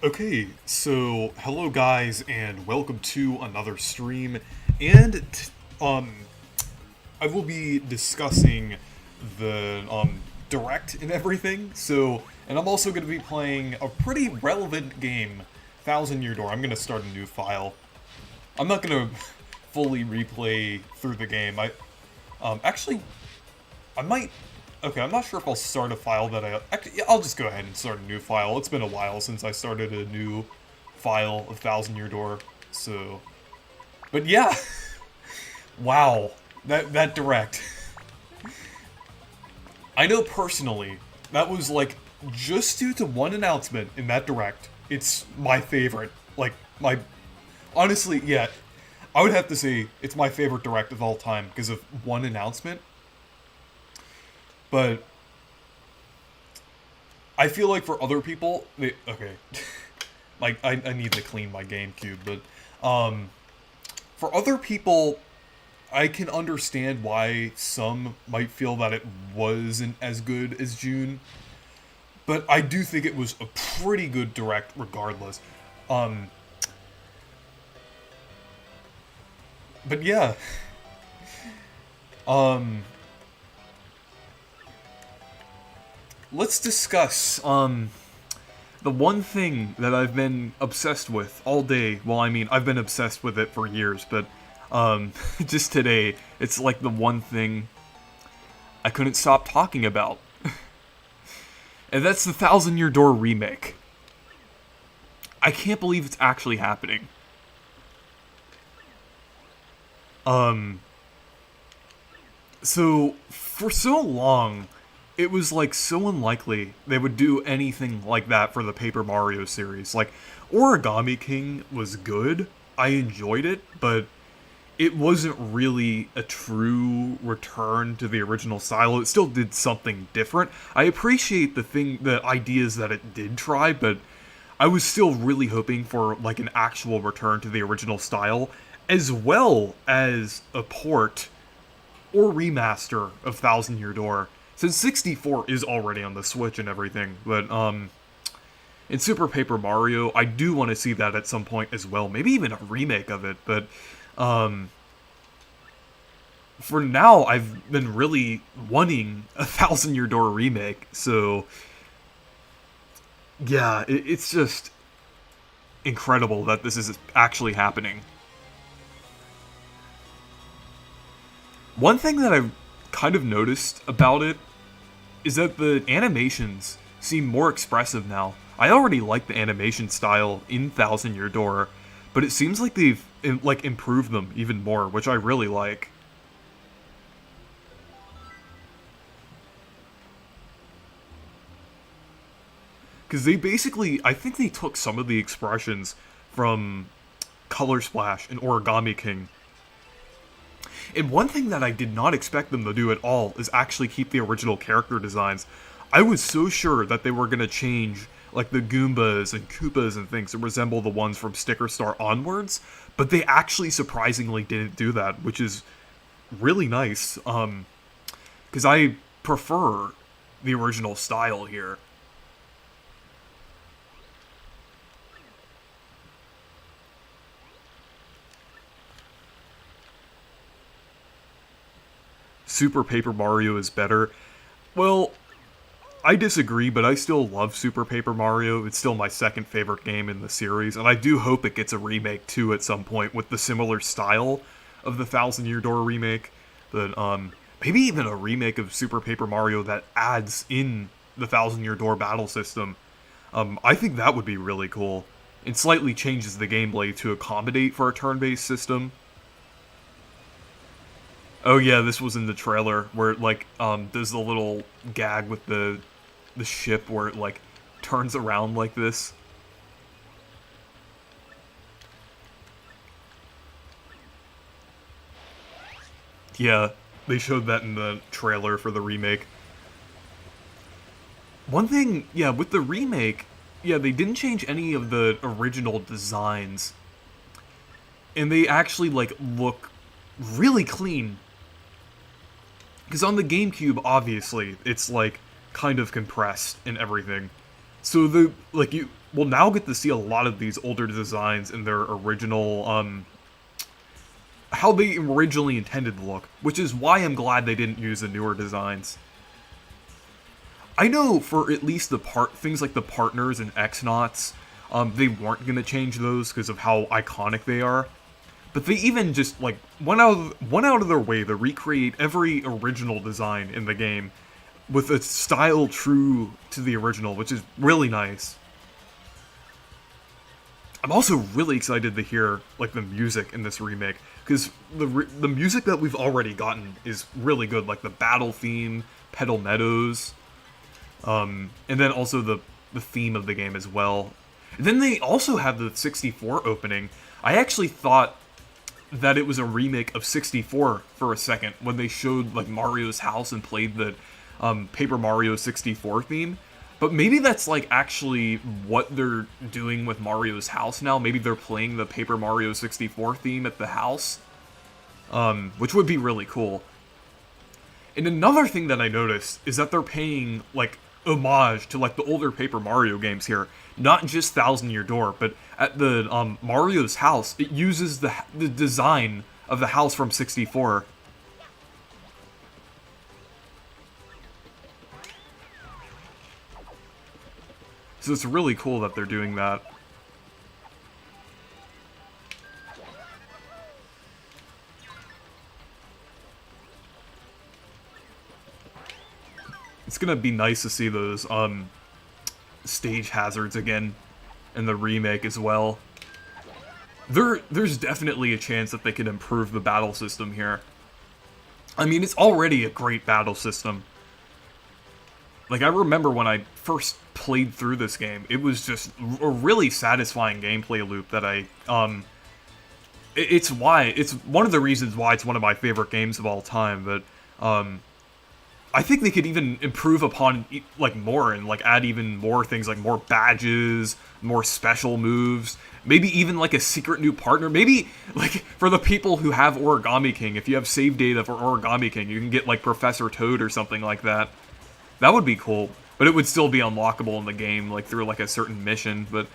Okay, so hello guys, and welcome to another stream. And um, I will be discussing the direct and everything. And I'm also going to be playing a pretty relevant game, Thousand Year Door. I'm going to start a new file. I'm not going to fully replay through the game. Actually, I might. Okay, I'm not sure if I'll start a file that actually, yeah, I'll just go ahead and start a new file. It's been a while since I started a new file of Thousand Year Door, so. But yeah, wow, that direct. I know personally that was like just due to one announcement in that direct. It's my favorite. Like my honestly, yeah, I would have to say it's my favorite direct of all time because of one announcement. But I feel like for other people, okay, like I need to clean my GameCube, but for other people, I can understand why some might feel that it wasn't as good as June, but I do think it was a pretty good direct regardless. Um, but yeah, um, let's discuss the one thing that I've been obsessed with all day. Well, I mean, I've been obsessed with it for years, but just today, it's like the one thing I couldn't stop talking about. And that's the Thousand Year Door remake. I can't believe it's actually happening. So, for so long, it was like so unlikely they would do anything like that for the Paper Mario series. Like, Origami King was good, I enjoyed it, but it wasn't really a true return to the original style. It still did something different. I appreciate the ideas that it did try, but I was still really hoping for like an actual return to the original style, as well as a port or remaster of Thousand Year Door. Since 64 is already on the Switch and everything, but in Super Paper Mario, I do want to see that at some point as well. Maybe even a remake of it, but for now, I've been really wanting a Thousand Year Door remake. So yeah, it's just incredible that this is actually happening. One thing that I've kind of noticed about it is that the animations seem more expressive now. I already like the animation style in Thousand Year Door, but it seems like they've like improved them even more, which I really like. Because they basically, I think they took some of the expressions from Color Splash and Origami King. And one thing that I did not expect them to do at all is actually keep the original character designs. I was so sure that they were going to change like the Goombas and Koopas and things to resemble the ones from Sticker Star onwards, but they actually surprisingly didn't do that, which is really nice. Because I prefer the original style here. Super Paper Mario is better. Well, I disagree, but I still love Super Paper Mario. It's still my second favorite game in the series, and I do hope it gets a remake too at some point with the similar style of the Thousand Year Door remake. That maybe even a remake of Super Paper Mario that adds in the Thousand Year Door battle system. I think that would be really cool. It slightly changes the gameplay to accommodate for a turn-based system. Oh yeah, this was in the trailer where it like does the little gag with the ship where it like turns around like this. Yeah, they showed that in the trailer for the remake. One thing, yeah, with the remake, yeah, they didn't change any of the original designs. And they actually like look really clean. Because on the GameCube, obviously, it's like kind of compressed and everything. So the like you will now get to see a lot of these older designs in their original how they originally intended to look, which is why I'm glad they didn't use the newer designs. I know for at least the things like the partners and X-Nauts, they weren't gonna change those because of how iconic they are. But they even just like went out of their way to recreate every original design in the game with a style true to the original, which is really nice. I'm also really excited to hear like the music in this remake because the music that we've already gotten is really good, like the battle theme, Petal Meadows, and then also the theme of the game as well. And then they also have the 64 opening. I actually thought that it was a remake of 64 for a second when they showed like Mario's house and played the Paper Mario 64 theme. But maybe that's like actually what they're doing with Mario's house now. Maybe they're playing the Paper Mario 64 theme at the house, which would be really cool. And another thing that I noticed is that they're paying like homage to like the older Paper Mario games here. Not just Thousand Year Door, but at the Mario's house, it uses the design of the house from 64. So it's really cool that they're doing that. It's gonna be nice to see those stage hazards again in the remake as well. There's definitely a chance that they could improve the battle system here. I mean, it's already a great battle system. Like, I remember when I first played through this game, it was just a really satisfying gameplay loop that it's one of the reasons why it's one of my favorite games of all time, but, I think they could even improve upon, like, more and, like, add even more things, like more badges, more special moves, maybe even, like, a secret new partner. Maybe, like, for the people who have Origami King, if you have save data for Origami King, you can get, like, Professor Toad or something like that. That would be cool, but it would still be unlockable in the game, like, through, like, a certain mission, but,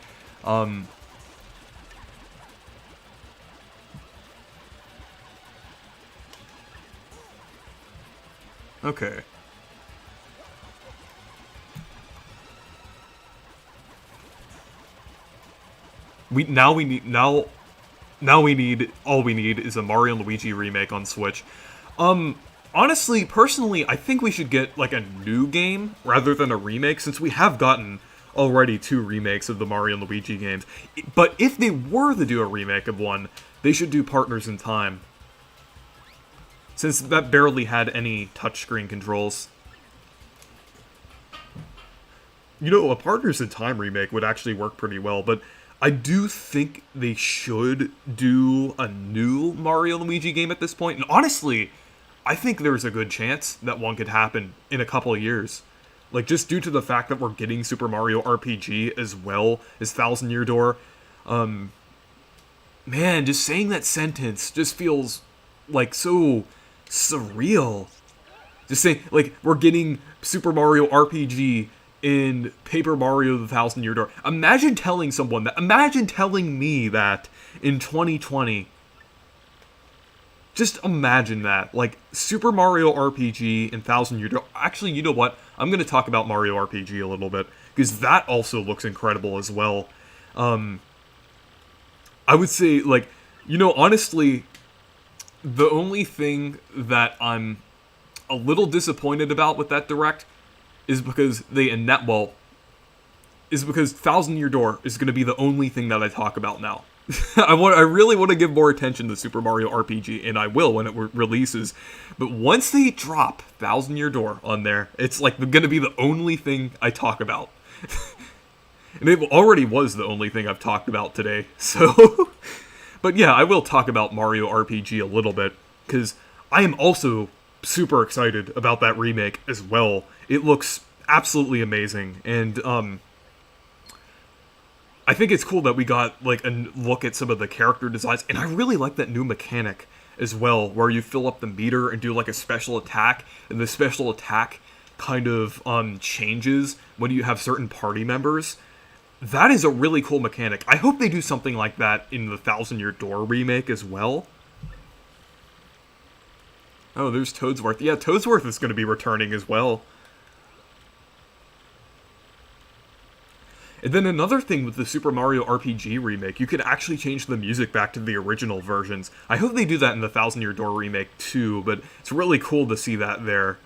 okay. Now we need all we need is a Mario and Luigi remake on Switch. Honestly, personally, I think we should get like a new game rather than a remake, since we have gotten already 2 remakes of the Mario and Luigi games. But if they were to do a remake of one, they should do Partners in Time, since that barely had any touchscreen controls. You know, a Partners in Time remake would actually work pretty well, but I do think they should do a new Mario and Luigi game at this point. And honestly, I think there's a good chance that one could happen in a couple of years. Like, just due to the fact that we're getting Super Mario RPG as well as Thousand Year Door. Man, just saying that sentence just feels, like, so surreal. Just saying, like, we're getting Super Mario RPG in Paper Mario the Thousand Year Door. Imagine telling someone that. Imagine telling me that in 2020. Just imagine that. Like, Super Mario RPG and Thousand Year Door. Actually, you know what? I'm going to talk about Mario RPG a little bit, because that also looks incredible as well. I would say, like, you know, honestly, the only thing that I'm a little disappointed about with that Direct is because is because Thousand Year Door is going to be the only thing that I talk about now. I really want to give more attention to Super Mario RPG, and I will when it releases. But once they drop Thousand Year Door on there, it's like going to be the only thing I talk about. And it already was the only thing I've talked about today, so... But yeah, I will talk about Mario RPG a little bit, because I am also super excited about that remake as well. It looks absolutely amazing, and I think it's cool that we got like a look at some of the character designs, and I really like that new mechanic as well, where you fill up the meter and do like a special attack, and the special attack kind of changes when you have certain party members. That is a really cool mechanic. I hope they do something like that in the Thousand Year Door remake as well. Oh, there's Toadsworth. Yeah, Toadsworth is going to be returning as well. And then another thing with the Super Mario RPG remake, you could actually change the music back to the original versions. I hope they do that in the Thousand Year Door remake too, but it's really cool to see that there.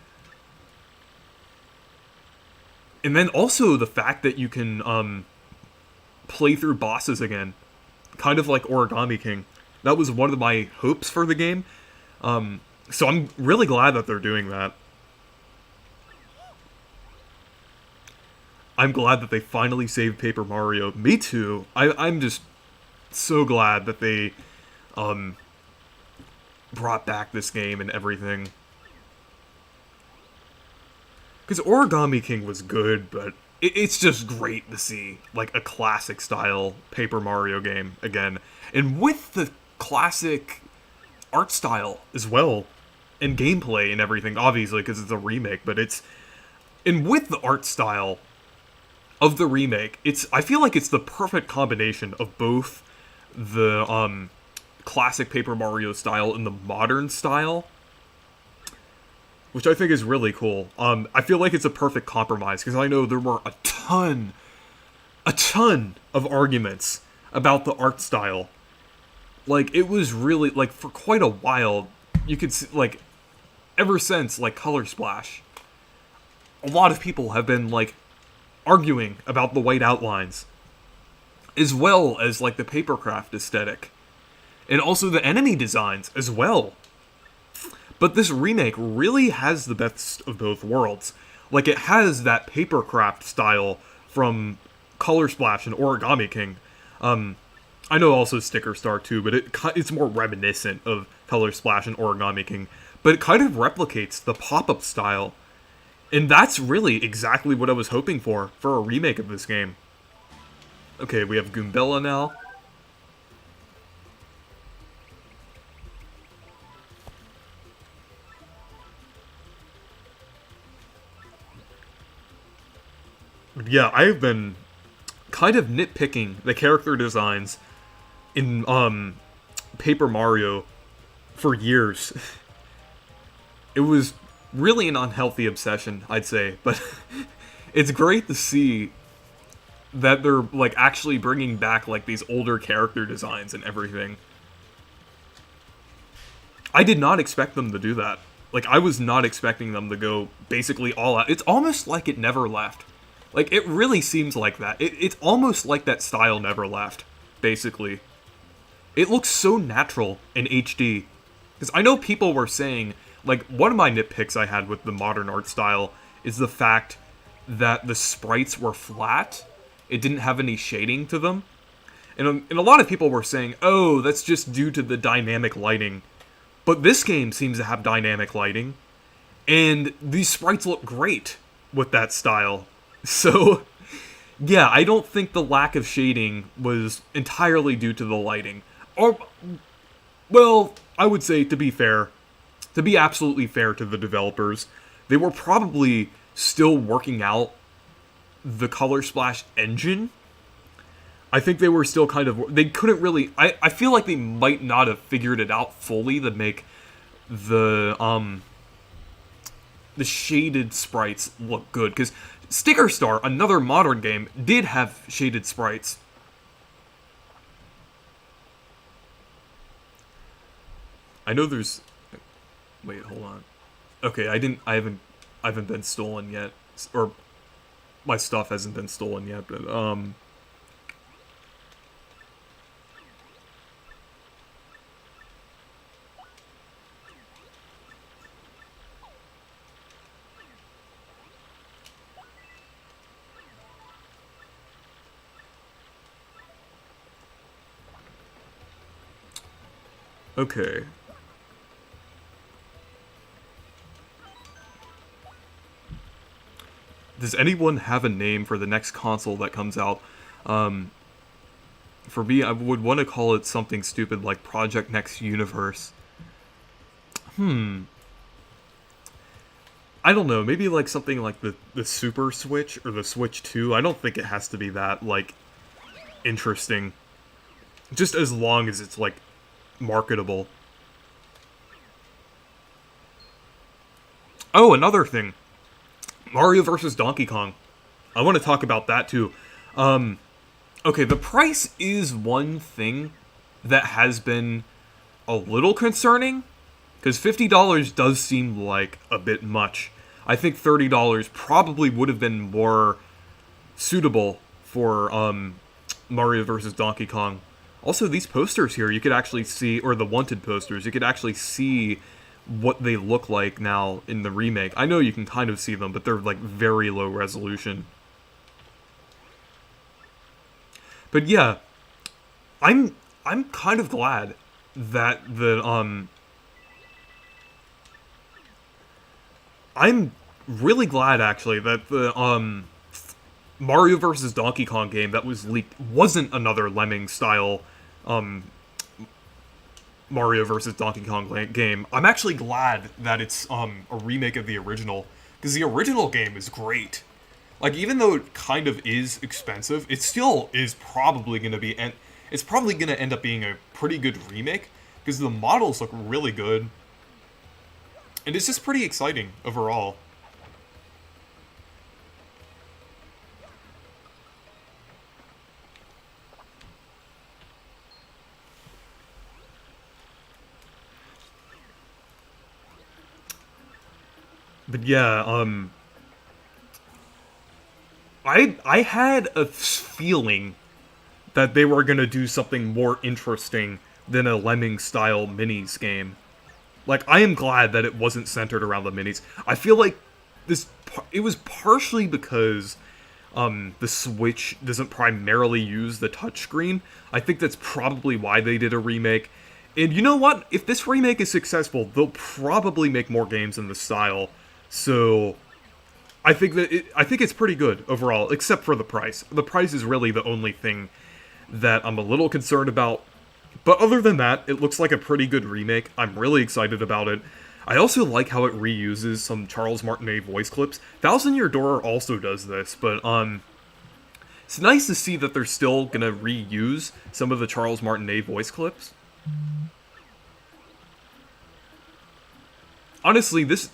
And then also the fact that you can play through bosses again, kind of like Origami King. That was one of my hopes for the game. So I'm really glad that they're doing that. I'm glad that they finally saved Paper Mario. Me too. I'm just so glad that they brought back this game and everything. Because Origami King was good, but it's just great to see like a classic style Paper Mario game again. And with the classic art style as well. And gameplay and everything, obviously, because it's a remake, but it's... And with the art style of the remake, I feel like it's the perfect combination of both the classic Paper Mario style and the modern style, which I think is really cool. I feel like it's a perfect compromise, because I know there were a ton of arguments about the art style. Like, it was really, like, for quite a while, you could see, like, ever since, like, Color Splash, a lot of people have been, like, arguing about the white outlines, as well as, like, the papercraft aesthetic, and also the enemy designs as well. But this remake really has the best of both worlds. Like, it has that papercraft style from Color Splash and Origami King. I know also Sticker Star too, but it's more reminiscent of Color Splash and Origami King. But it kind of replicates the pop-up style. And that's really exactly what I was hoping for a remake of this game. Okay, we have Goombella now. Yeah, I've been kind of nitpicking the character designs in Paper Mario for years. It was really an unhealthy obsession, I'd say, but it's great to see that they're like actually bringing back like these older character designs and everything. I did not expect them to do that. Like, I was not expecting them to go basically all out. It's almost like it never left. Like, it really seems like that. It's almost like that style never left, basically. It looks so natural in HD. Because I know people were saying, like, one of my nitpicks I had with the modern art style is the fact that the sprites were flat. It didn't have any shading to them. And a lot of people were saying, oh, that's just due to the dynamic lighting. But this game seems to have dynamic lighting. And these sprites look great with that style. So, yeah, I don't think the lack of shading was entirely due to the lighting. Or, well, I would say, to be fair, to be absolutely fair to the developers, they were probably still working out the Color Splash engine. I think they were still kind of... They couldn't really... I feel like they might not have figured it out fully to make the shaded sprites look good. Because Sticker Star, another modern game, did have shaded sprites. I know there's... Wait, hold on. Okay, I haven't been stolen yet. Or, my stuff hasn't been stolen yet, but, okay. Does anyone have a name for the next console that comes out? For me, I would want to call it something stupid like Project Next Universe. I don't know, maybe like something like the Super Switch or the Switch 2. I don't think it has to be that like interesting. Just as long as it's like marketable. Oh, another thing. Mario versus Donkey Kong. I want to talk about that too. Okay, the price is one thing that has been a little concerning because $50 does seem like a bit much. I think $30 probably would have been more suitable for Mario vs. Donkey Kong. Also, these posters here, you could actually see, or the wanted posters, you could actually see what they look like now in the remake. I know you can kind of see them, but they're like very low resolution. But yeah, I'm kind of glad that the I'm really glad actually that the Mario vs. Donkey Kong game that was leaked wasn't another Lemming style um, Mario vs. Donkey Kong game. I'm actually glad that it's a remake of the original because the original game is great. Like even though it kind of is expensive, it still is probably going to be and it's probably going to end up being a pretty good remake because the models look really good. And it's just pretty exciting overall. But yeah, I had a feeling that they were gonna do something more interesting than a Lemming style minis game. Like I am glad that it wasn't centered around the minis. I feel like this it was partially because the Switch doesn't primarily use the touchscreen. I think that's probably why they did a remake. And you know what? If this remake is successful, they'll probably make more games in the style. So I think it's pretty good overall, except for the price. The price is really the only thing that I'm a little concerned about. But other than that, it looks like a pretty good remake. I'm really excited about it. I also like how it reuses some Charles Martinet voice clips. Thousand Year Door also does this, but it's nice to see that they're still gonna reuse some of the Charles Martinet voice clips. Honestly, the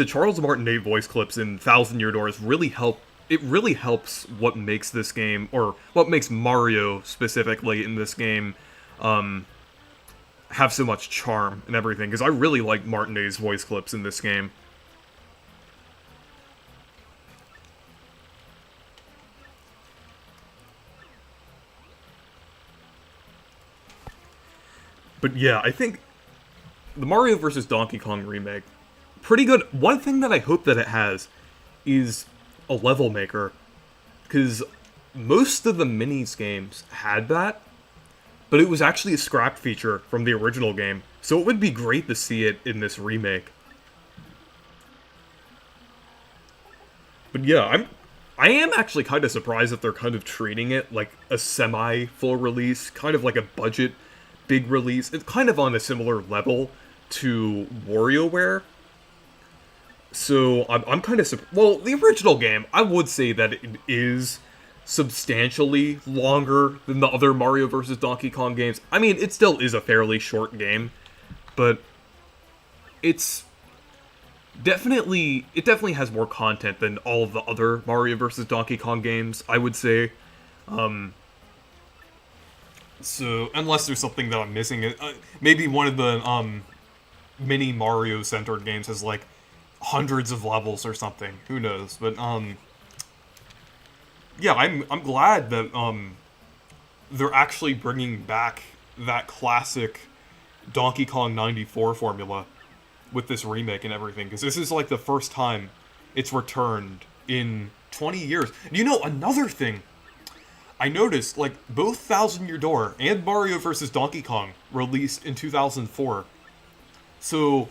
Charles Martinet voice clips in Thousand Year Doors really help. It really helps what makes this game, or what makes Mario specifically in this game, have so much charm and everything. Because I really like Martinet's voice clips in this game. But yeah, I think the Mario vs. Donkey Kong remake, pretty good. One thing that I hope that it has is a level maker, because most of the minis games had that, but it was actually a scrap feature from the original game, so it would be great to see it in this remake. But yeah, I am actually kind of surprised that they're kind of treating it like a semi-full release, kind of like a budget big release. It's kind of on a similar level to WarioWare. So I'm kind of well, the original game, I would say that it is substantially longer than the other Mario vs. Donkey Kong games. I mean, it still is a fairly short game, but it's it definitely has more content than all of the other Mario vs. Donkey Kong games, I would say. So unless there's something that I'm missing, maybe one of the mini Mario centered games has like hundreds of levels or something. Who knows? But yeah, I'm glad that they're actually bringing back that classic Donkey Kong 94 formula with this remake and everything, because this is like the first time it's returned in 20 years. You know, another thing I noticed, like, both Thousand Year Door and Mario vs. Donkey Kong released in 2004. So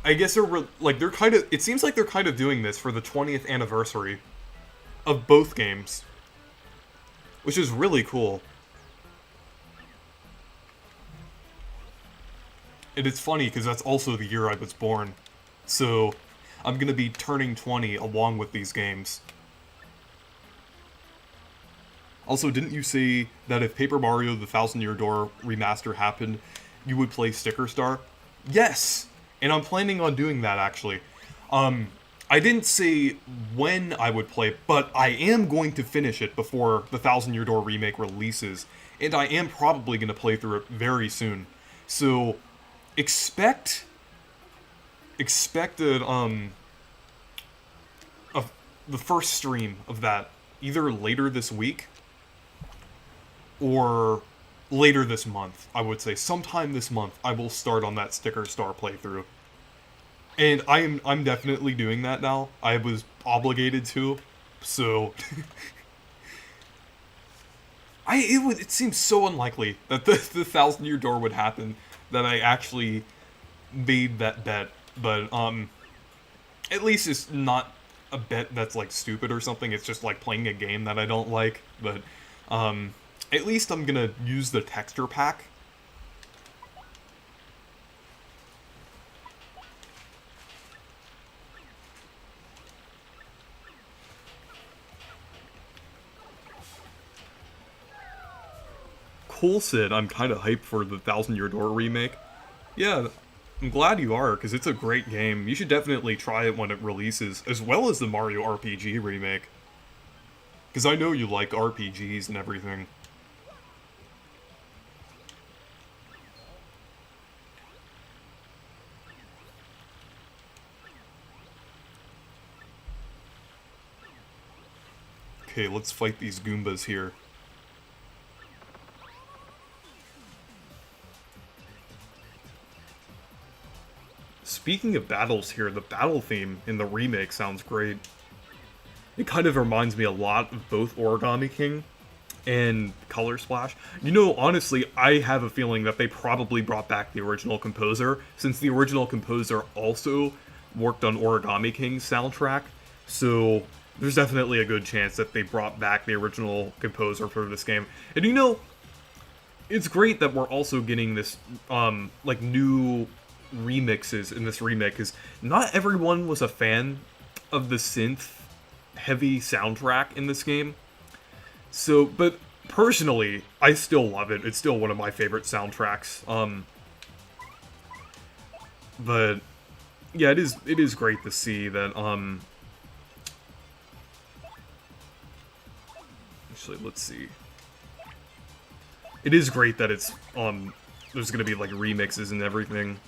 I guess they're kind of, it seems like they're kind of doing this for the 20th anniversary of both games, which is really cool. And it's funny because that's also the year I was born. So I'm gonna be turning 20 along with these games. Also, didn't you say that if Paper Mario the Thousand Year Door remaster happened, you would play Sticker Star? Yes! And I'm planning on doing that actually. Um, I didn't say when I would play it, but I am going to finish it before the Thousand Year Door remake releases, and I am probably going to play through it very soon. So expect expected of the first stream of that either later this week or later this month. I would say sometime this month I will start on that Sticker Star playthrough. And I'm definitely doing that now. I was obligated to. So it seems so unlikely that the Thousand Year Door would happen that I actually made that bet. But at least it's not a bet that's like stupid or something. It's just like playing a game that I don't like. But at least I'm gonna use the texture pack. Cool Sid, I'm kind of hyped for the Thousand Year Door remake. Yeah, I'm glad you are, because it's a great game. You should definitely try it when it releases, as well as the Mario RPG remake. Because I know you like RPGs and everything. Okay, let's fight these Goombas here. Speaking of battles here, the battle theme in the remake sounds great. It kind of reminds me a lot of both Origami King and Color Splash. You know, honestly, I have a feeling that they probably brought back the original composer, since the original composer also worked on Origami King's soundtrack. So there's definitely a good chance that they brought back the original composer for this game. And you know, it's great that we're also getting this, like, new remixes in this remake, because not everyone was a fan of the synth heavy soundtrack in this game. So, but personally, I still love it. It's still one of my favorite soundtracks. But yeah, it is great to see that actually, let's see. It is great that it's there's gonna be like remixes and everything.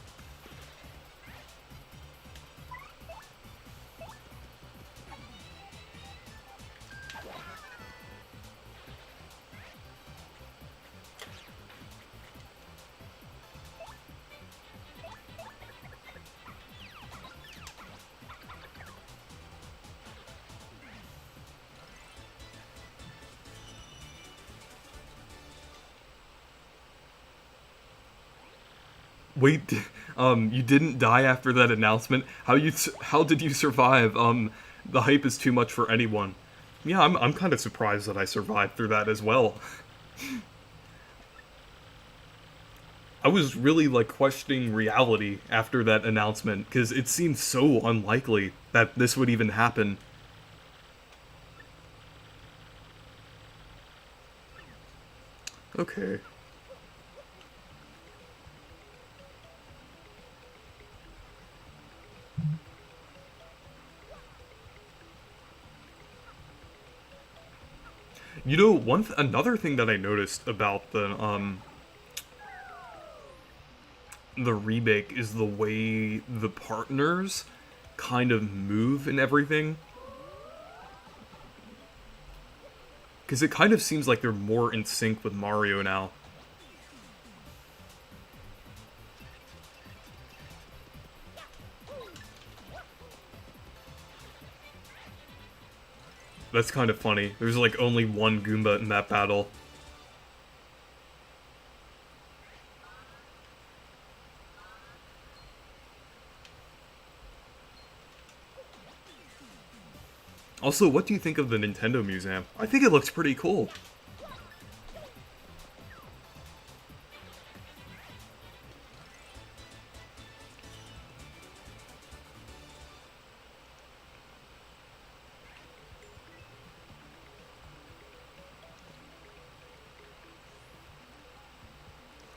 Wait, you didn't die after that announcement? How did you survive? The hype is too much for anyone. Yeah, I'm kind of surprised that I survived through that as well. I was really like questioning reality after that announcement because it seemed so unlikely that this would even happen. Okay. You know, another thing that I noticed about the remake is the way the partners kind of move and everything. Because it kind of seems like they're more in sync with Mario now. That's kind of funny. There's like only one Goomba in that battle. Also, what do you think of the Nintendo Museum? I think it looks pretty cool.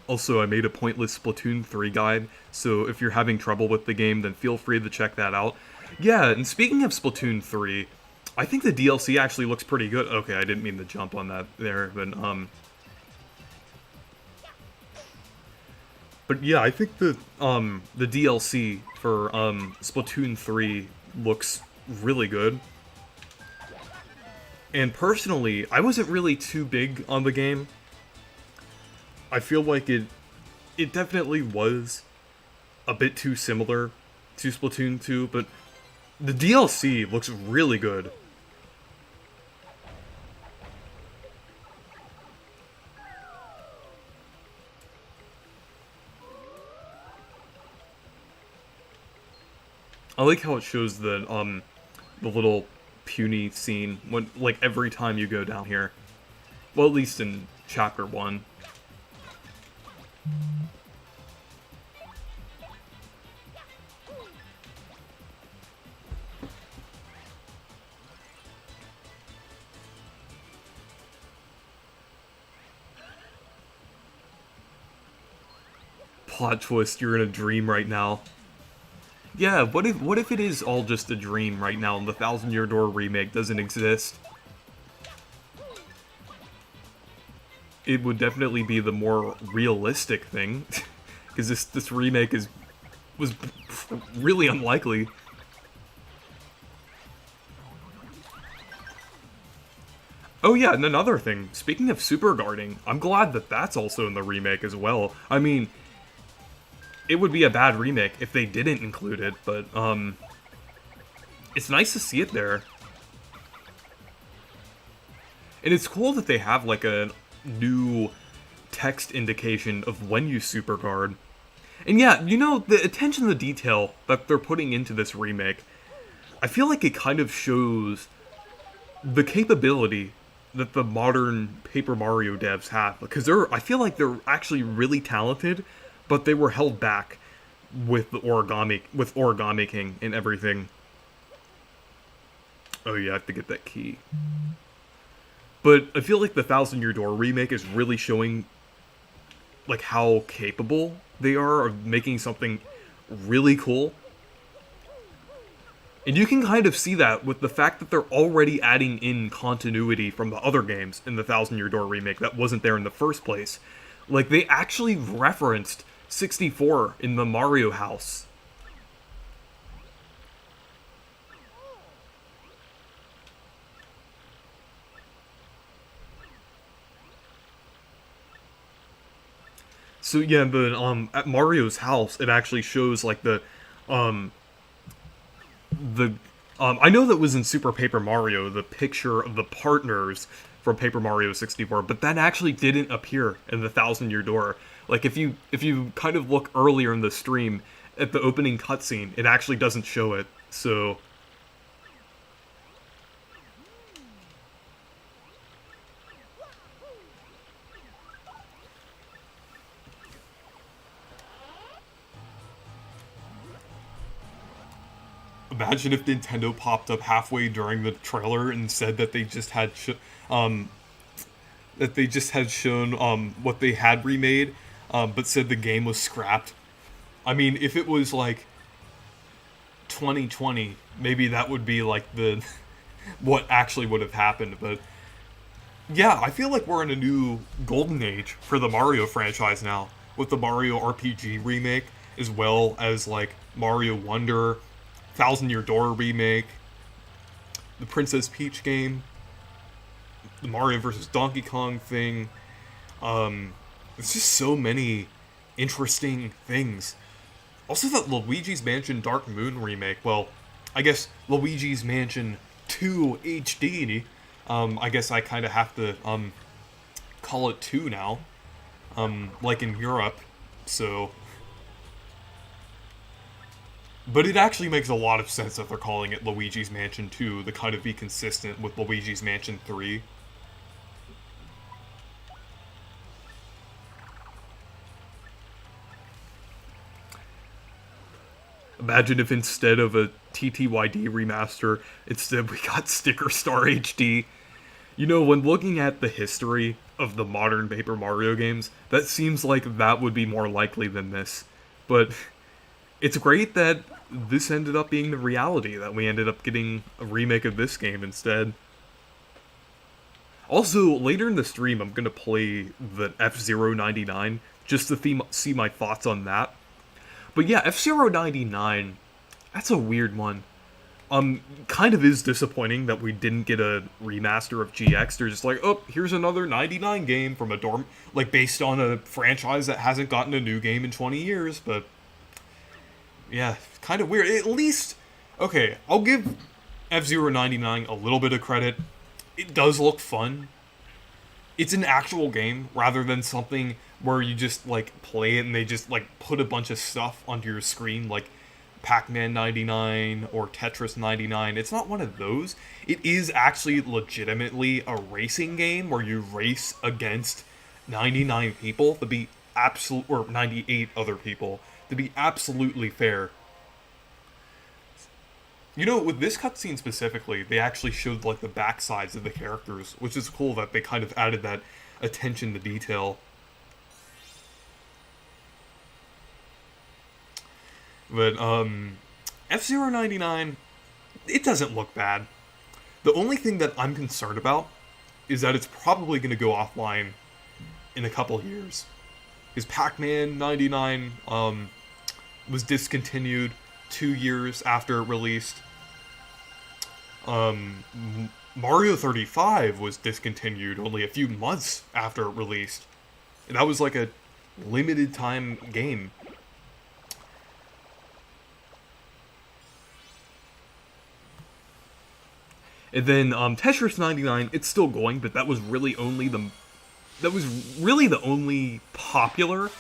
Also, I made a pointless Splatoon 3 guide, so if you're having trouble with the game, then feel free to check that out. Yeah, and speaking of Splatoon 3, I think the DLC actually looks pretty good. Okay, I didn't mean to jump on that there, but yeah, I think the DLC for Splatoon 3 looks really good. And personally, I wasn't really too big on the game. I feel like it definitely was a bit too similar to Splatoon 2, but the DLC looks really good. I like how it shows the little puny scene when like every time you go down here. Well, at least in chapter 1. Plot twist, you're in a dream right now. Yeah, what if it is all just a dream right now and the Thousand Year Door remake doesn't exist? It would definitely be the more realistic thing, because this remake was really unlikely. Oh yeah, and another thing. Speaking of super guarding, I'm glad that that's also in the remake as well. I mean, it would be a bad remake if they didn't include it, but it's nice to see it there. And it's cool that they have like a new text indication of when you super guard. And yeah, you know, the attention to the detail that they're putting into this remake, I feel like it kind of shows the capability that the modern Paper Mario devs have, because I feel like they're actually really talented, but they were held back with the Origami King and everything. Oh yeah, I have to get that key. But I feel like the Thousand Year Door remake is really showing like how capable they are of making something really cool. And you can kind of see that with the fact that they're already adding in continuity from the other games in the Thousand Year Door remake that wasn't there in the first place. Like, they actually referenced 64 in the Mario house. So yeah, at Mario's house, it actually shows like um the I know that was in Super Paper Mario, the picture of the partners from Paper Mario 64, but that actually didn't appear in the Thousand Year Door. Like if you kind of look earlier in the stream at the opening cutscene, it actually doesn't show it. So imagine if Nintendo popped up halfway during the trailer and said that they just had um shown what they had remade, but said the game was scrapped. I mean, if it was like 2020, maybe that would be like the what actually would have happened. But yeah, I feel like we're in a new golden age for the Mario franchise now, with the Mario RPG remake, as well as like Mario Wonder, Thousand Year Door remake, the Princess Peach game, the Mario vs. Donkey Kong thing. It's just so many interesting things. Also, that Luigi's Mansion Dark Moon remake. Well, I guess Luigi's Mansion 2 HD. I guess I kind of have to call it 2 now, like in Europe. So, but it actually makes a lot of sense that they're calling it Luigi's Mansion 2 to kind of be consistent with Luigi's Mansion 3. Imagine if instead of a TTYD remaster, instead we got Sticker Star HD. You know, when looking at the history of the modern Paper Mario games, that seems like that would be more likely than this. But it's great that this ended up being the reality, that we ended up getting a remake of this game instead. Also, later in the stream, I'm gonna play the F-Zero 99 just to see my thoughts on that. But yeah, F-Zero 99, that's a weird one. Kind of is disappointing that we didn't get a remaster of GX. They're just like, oh, here's another 99 game from a dorm, like based on a franchise that hasn't gotten a new game in 20 years, but yeah, kind of weird. At least, okay, I'll give F-Zero 99 a little bit of credit. It does look fun. It's an actual game rather than something where you just like play it and they just like put a bunch of stuff onto your screen like Pac-Man 99 or Tetris 99. It's not one of those. It is actually legitimately a racing game where you race against 99 people to be absolute, or 98 other people to be absolutely fair. You know, with this cutscene specifically, they actually showed like the backsides of the characters, which is cool that they kind of added that attention to detail. But F-Zero 99, it doesn't look bad. The only thing that I'm concerned about is that it's probably going to go offline in a couple years. Because Pac-Man 99 was discontinued 2 years after it released. Mario 35 was discontinued only a few months after it released. And that was like a limited time game. And then Tetris 99, it's still going, but that was really the only popular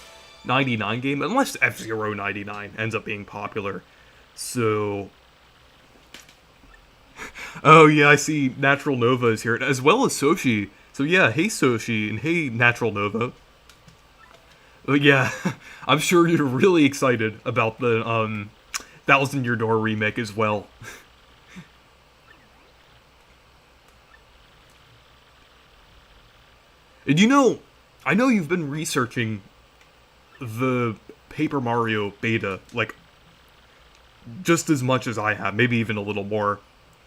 99 game, unless F-Zero 99 ends up being popular. So oh yeah, I see Natural Nova is here, as well as Soshi. So yeah, hey Soshi, and hey Natural Nova. But yeah, I'm sure you're really excited about the Thousand Year Door remake as well. And you know, I know you've been researching the Paper Mario beta, like, just as much as I have, maybe even a little more.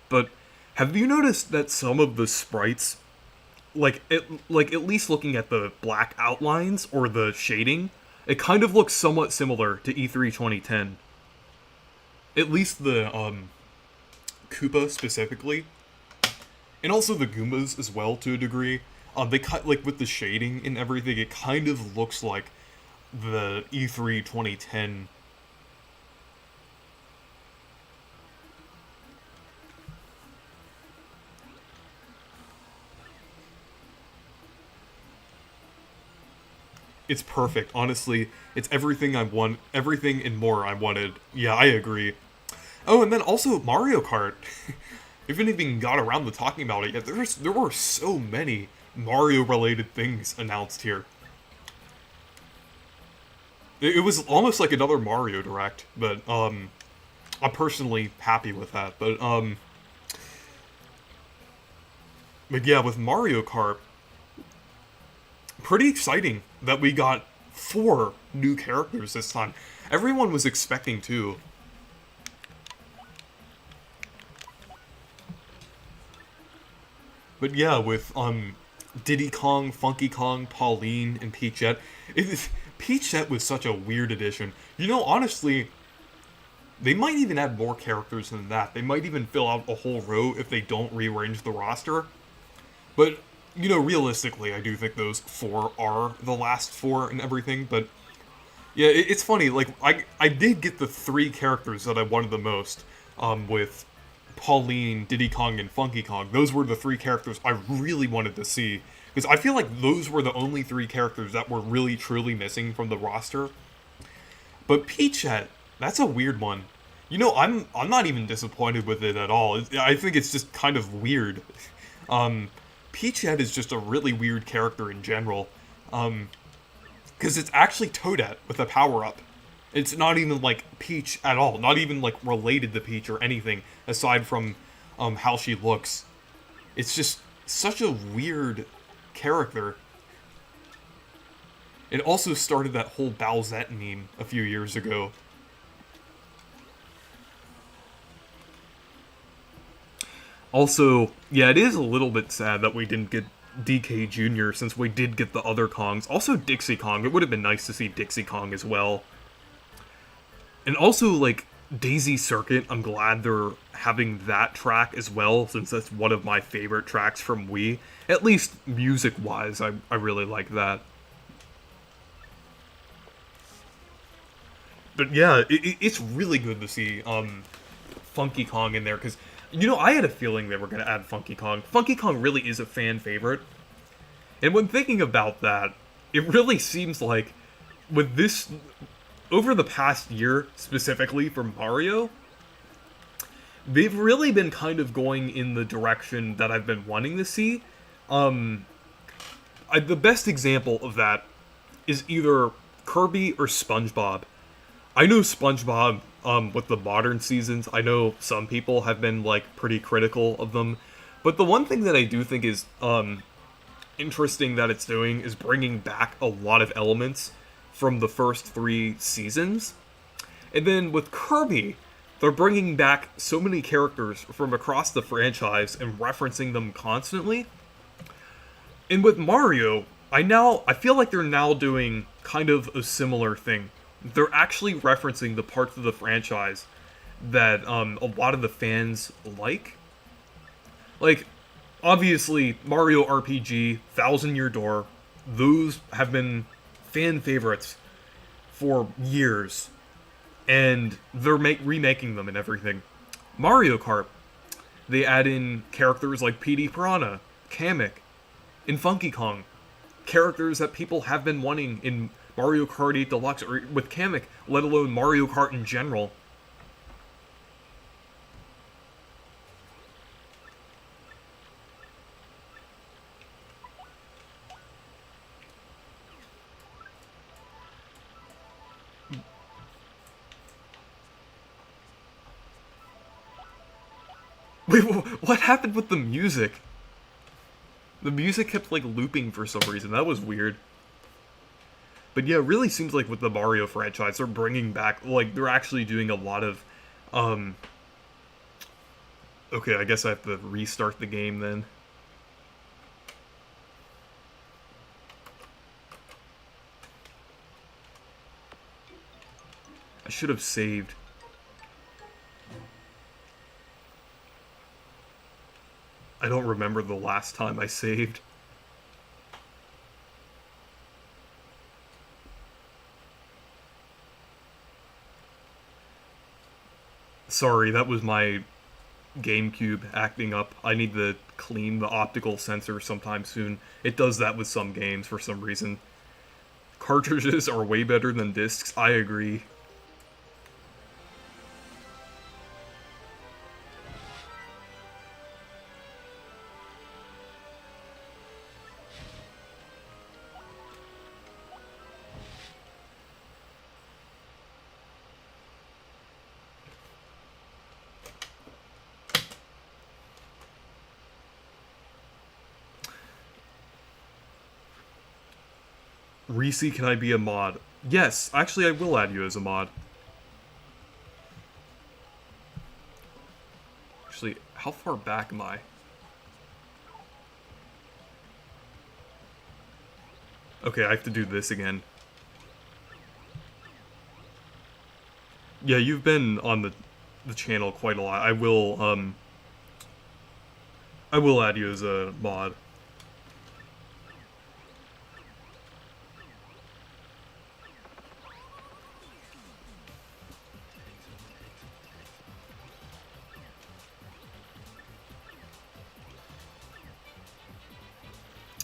But have you noticed that some of the sprites, at least looking at the black outlines or the shading, it kind of looks somewhat similar to E3 2010. At least the Koopa specifically, and also the Goombas as well to a degree. They cut, like, with the shading and everything, it kind of looks like the E3 2010. It's perfect, honestly. It's everything I want, everything and more I wanted. Yeah, I agree. Oh, and then also Mario Kart. We haven't even got around to talking about it yet. There were so many Mario-related things announced here. It was almost like another Mario Direct, but I'm personally happy with that. But yeah, with Mario Kart, pretty exciting that we got 4 new characters this time. Everyone was expecting 2. But yeah, with Diddy Kong, Funky Kong, Pauline, and Peachette. Peachette was such a weird addition. You know, honestly, they might even add more characters than that. They might even fill out a whole row if they don't rearrange the roster. But, you know, realistically, I do think those 4 are the last 4 and everything. But, yeah, it's funny. Like, I did get the 3 characters that I wanted the most with Pauline, Diddy Kong, and Funky Kong. Those were the 3 characters I really wanted to see. Because I feel like those were the only 3 characters that were really, truly missing from the roster. But Peachette, that's a weird one. You know, I'm not even disappointed with it at all. I think it's just kind of weird. Peachette is just a really weird character in general. Because it's actually Toadette with a power-up. It's not even, like, Peach at all. Not even, like, related to Peach or anything, aside from how she looks. It's just such a weird character. It also started that whole Bowsette meme a few years ago. Also, yeah, it is a little bit sad that we didn't get DK Jr. since we did get the other Kongs. Also Dixie Kong. It would have been nice to see Dixie Kong as well. And also, like, Daisy Circuit, I'm glad they're having that track as well, since that's one of my favorite tracks from Wii. At least music-wise, I really like that. But yeah, it's really good to see Funky Kong in there, because, you know, I had a feeling they were going to add Funky Kong. Funky Kong really is a fan favorite. And when thinking about that, it really seems like with this, over the past year, specifically for Mario, they've really been kind of going in the direction that I've been wanting to see. The best example of that is either Kirby or SpongeBob. I know SpongeBob, with the modern seasons, I know some people have been, like, pretty critical of them, but the one thing that I do think is, interesting that it's doing is bringing back a lot of elements from the first 3 seasons. And then with Kirby, they're bringing back so many characters from across the franchise and referencing them constantly. And with Mario, I feel like they're now doing kind of a similar thing. They're actually referencing the parts of the franchise that a lot of the fans like. Like, obviously, Mario RPG, Thousand Year Door, those have been fan favorites for years. And they're remaking them and everything. Mario Kart, they add in characters like Petey Piranha, Kamek, and Funky Kong. Characters that people have been wanting in Mario Kart 8 Deluxe, or with Kamek, let alone Mario Kart in general. Wait, what happened with the music? The music kept, like, looping for some reason. That was weird. But yeah, it really seems like with the Mario franchise, they're bringing back, like, they're actually doing a lot of, okay, I guess I have to restart the game then. I should have saved. I don't remember the last time I saved. Sorry, that was my GameCube acting up. I need to clean the optical sensor sometime soon. It does that with some games for some reason. Cartridges are way better than discs, I agree. Reese, can I be a mod? Yes, actually I will add you as a mod. Actually, how far back am I? Okay, I have to do this again. Yeah, you've been on the channel quite a lot. I will add you as a mod.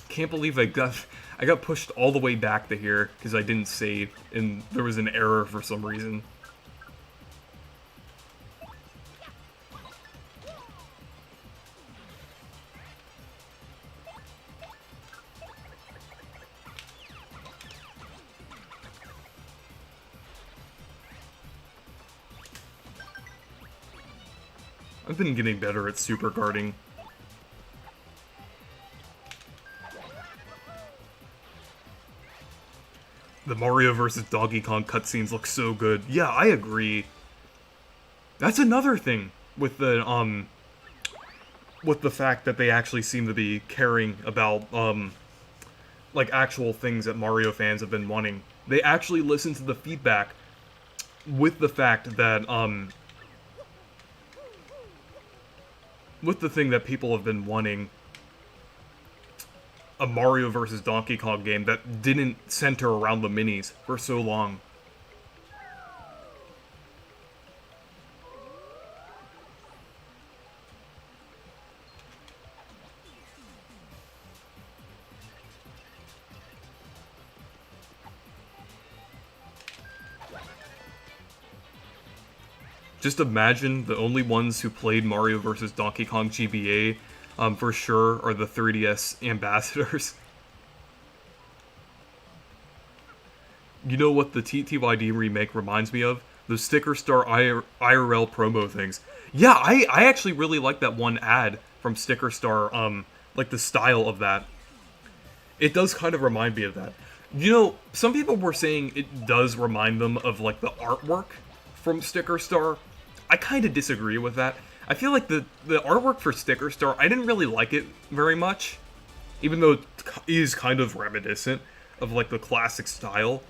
Can't believe I got pushed all the way back to here because I didn't save and there was an error for some reason. I've been getting better at super guarding. The Mario vs. Donkey Kong cutscenes look so good. Yeah, I agree. That's another thing with the fact that they actually seem to be caring about like actual things that Mario fans have been wanting. They actually listen to the feedback with the fact that with the thing that people have been wanting, a Mario vs. Donkey Kong game that didn't center around the minis for so long. Just imagine the only ones who played Mario vs. Donkey Kong GBA, for sure, are the 3DS ambassadors. You know what the TTYD remake reminds me of? Those Sticker Star IRL promo things. Yeah, I actually really like that one ad from Sticker Star, like the style of that. It does kind of remind me of that. You know, some people were saying it does remind them of, like, the artwork from Sticker Star. I kind of disagree with that. I feel like the artwork for Sticker Star, I didn't really like it very much. Even though it is kind of reminiscent of, like, the classic style.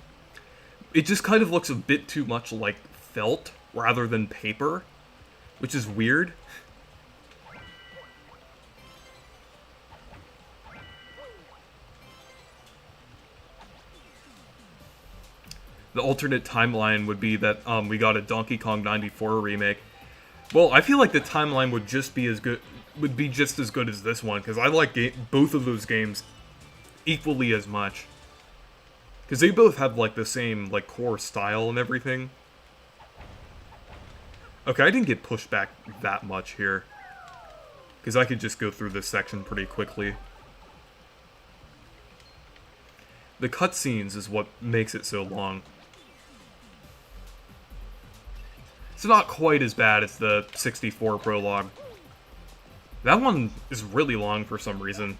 It just kind of looks a bit too much like felt rather than paper, which is weird. The alternate timeline would be that we got a Donkey Kong 94 remake. Well, I feel like the timeline would just be as good, would be just as good as this one, because I like both of those games equally as much. Because they both have, like, the same, like, core style and everything. Okay, I didn't get pushed back that much here. Because I could just go through this section pretty quickly. The cutscenes is what makes it so long. It's not quite as bad as the 64 prologue. That one is really long for some reason.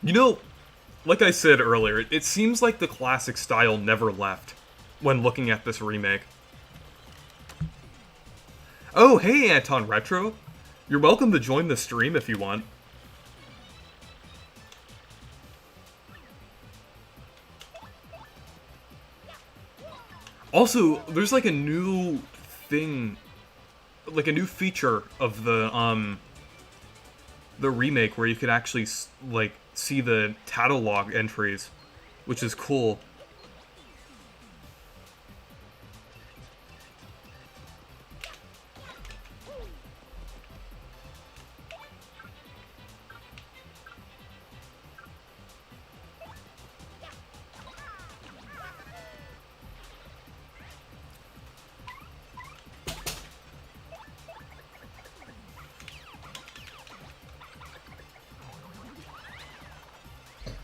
You know, like I said earlier, it seems like the classic style never left when looking at this remake. Oh, hey, Anton Retro! You're welcome to join the stream if you want. Also, there's like a new thing, like a new feature of the remake where you could actually, like, see the catalog entries, which is cool.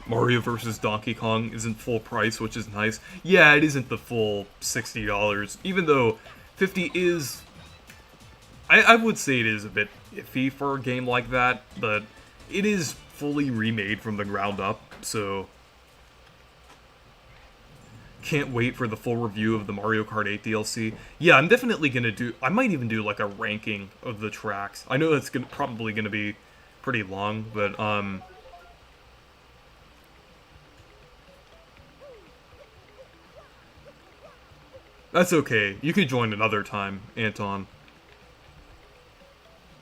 Mario vs. Donkey Kong isn't full price, which is nice. Yeah, it isn't the full $60, even though 50 is... I would say it is a bit iffy for a game like that, but it is fully remade from the ground up, so... Can't wait for the full review of the Mario Kart 8 DLC. Yeah, I'm definitely gonna do... I might even do, like, a ranking of the tracks. I know that's probably gonna be pretty long, but, that's okay. You could join another time, Anton.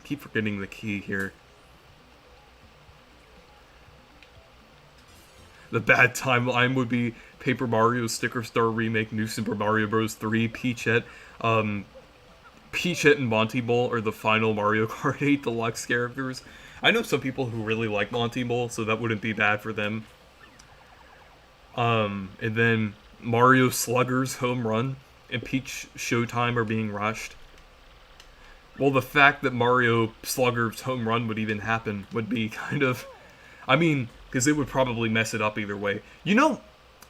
Keep forgetting the key here. The bad timeline would be Paper Mario Sticker Star Remake, New Super Mario Bros. 3, Peachette. Peachette and Monty Mole are the final Mario Kart 8 Deluxe characters. I know some people who really like Monty Mole, so that wouldn't be bad for them. And then Mario Slugger's Home Run and Peach Showtime are being rushed. Well, the fact that Mario Slugger's Home Run would even happen would be kind of... I mean, because it would probably mess it up either way. You know,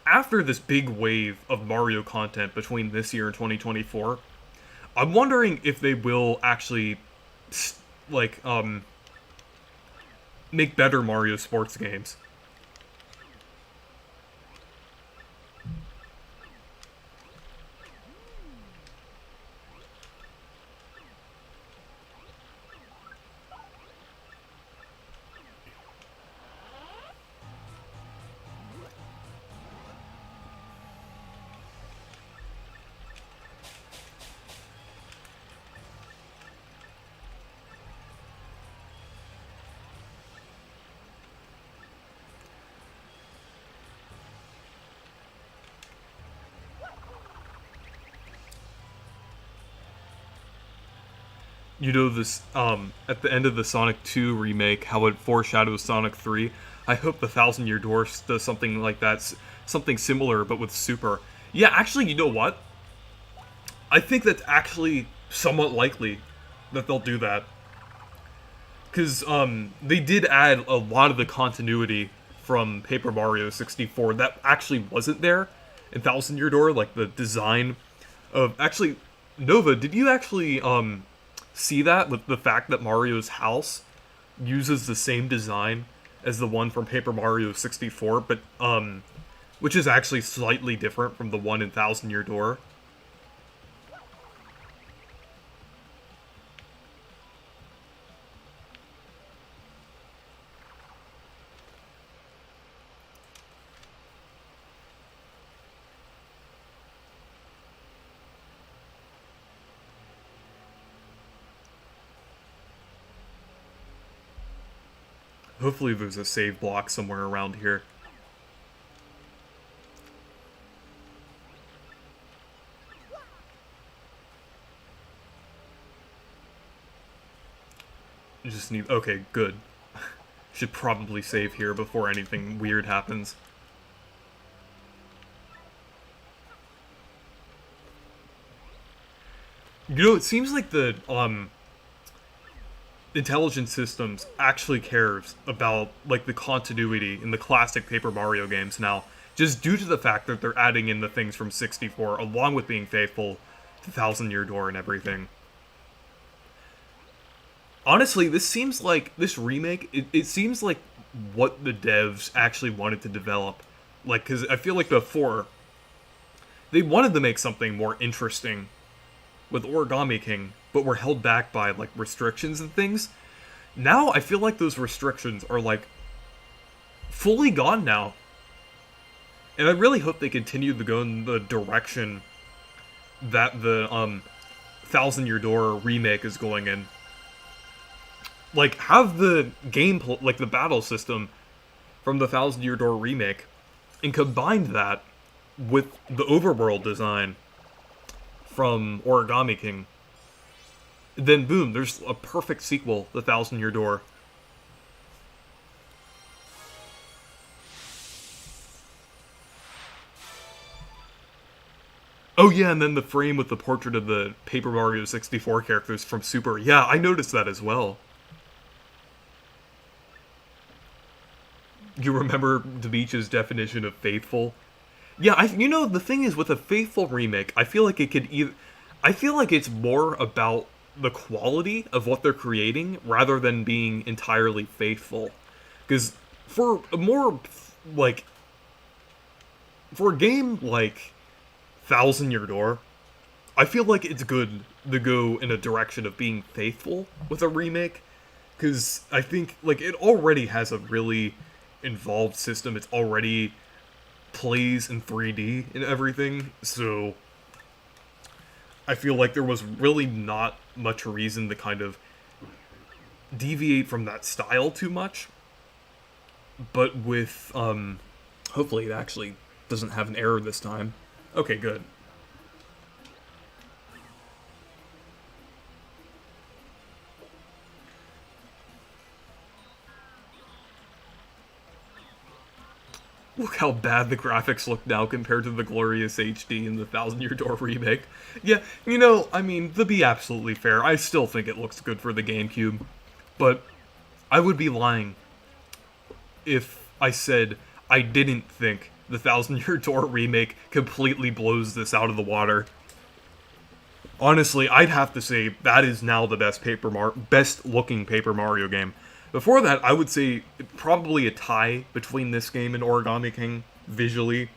after this big wave of Mario content between this year and 2024, I'm wondering if they will actually, like, make better Mario sports games. You know this at the end of the Sonic 2 remake, how it foreshadows Sonic 3. I hope the Thousand Year Door does something like that, something similar but with Super. Yeah, actually, you know what? I think that's actually somewhat likely that they'll do that. Because they did add a lot of the continuity from Paper Mario 64 that actually wasn't there in Thousand Year Door, like the design of... Actually, Nova, did you actually see that with the fact that Mario's house uses the same design as the one from Paper Mario 64, but which is actually slightly different from the one in Thousand Year Door? Hopefully there's a save block somewhere around here. Just need... Okay, good. Should probably save here before anything weird happens. You know, it seems like the intelligent systems actually cares about like the continuity in the classic Paper Mario games now, just due to the fact that they're adding in the things from 64 along with being faithful to Thousand Year Door and everything. Honestly, this seems like this remake, it seems like what the devs actually wanted to develop. Like, because I feel like before they wanted to make something more interesting with Origami King, but were held back by like restrictions and things. Now I feel like those restrictions are like fully gone now. And I really hope they continue to go in the direction that the Thousand Year Door remake is going in. Like, have the gameplay, like the battle system from the Thousand Year Door remake, and combine that with the overworld design from Origami King. Then boom, there's a perfect sequel, The Thousand Year Door. Oh yeah, and then the frame with the portrait of the Paper Mario 64 characters from Super. Yeah, I noticed that as well. You remember Beach's definition of faithful? Yeah, you know, the thing is with a faithful remake, I feel like it could either... I feel like it's more about the quality of what they're creating rather than being entirely faithful. Because for a more, like... For a game like Thousand Year Door, I feel like it's good to go in a direction of being faithful with a remake. Because I think, like, it already has a really involved system. It's already plays in 3D and everything, so I feel like there was really not much reason to kind of deviate from that style too much. But with, hopefully it actually doesn't have an error this time. Okay, good. Look how bad the graphics look now compared to the glorious HD in the Thousand Year Door remake. Yeah, you know, I mean, to be absolutely fair, I still think it looks good for the GameCube. But I would be lying if I said I didn't think the Thousand Year Door remake completely blows this out of the water. Honestly, I'd have to say that is now the best looking Paper Mario game. Before that, I would say probably a tie between this game and Origami King visually.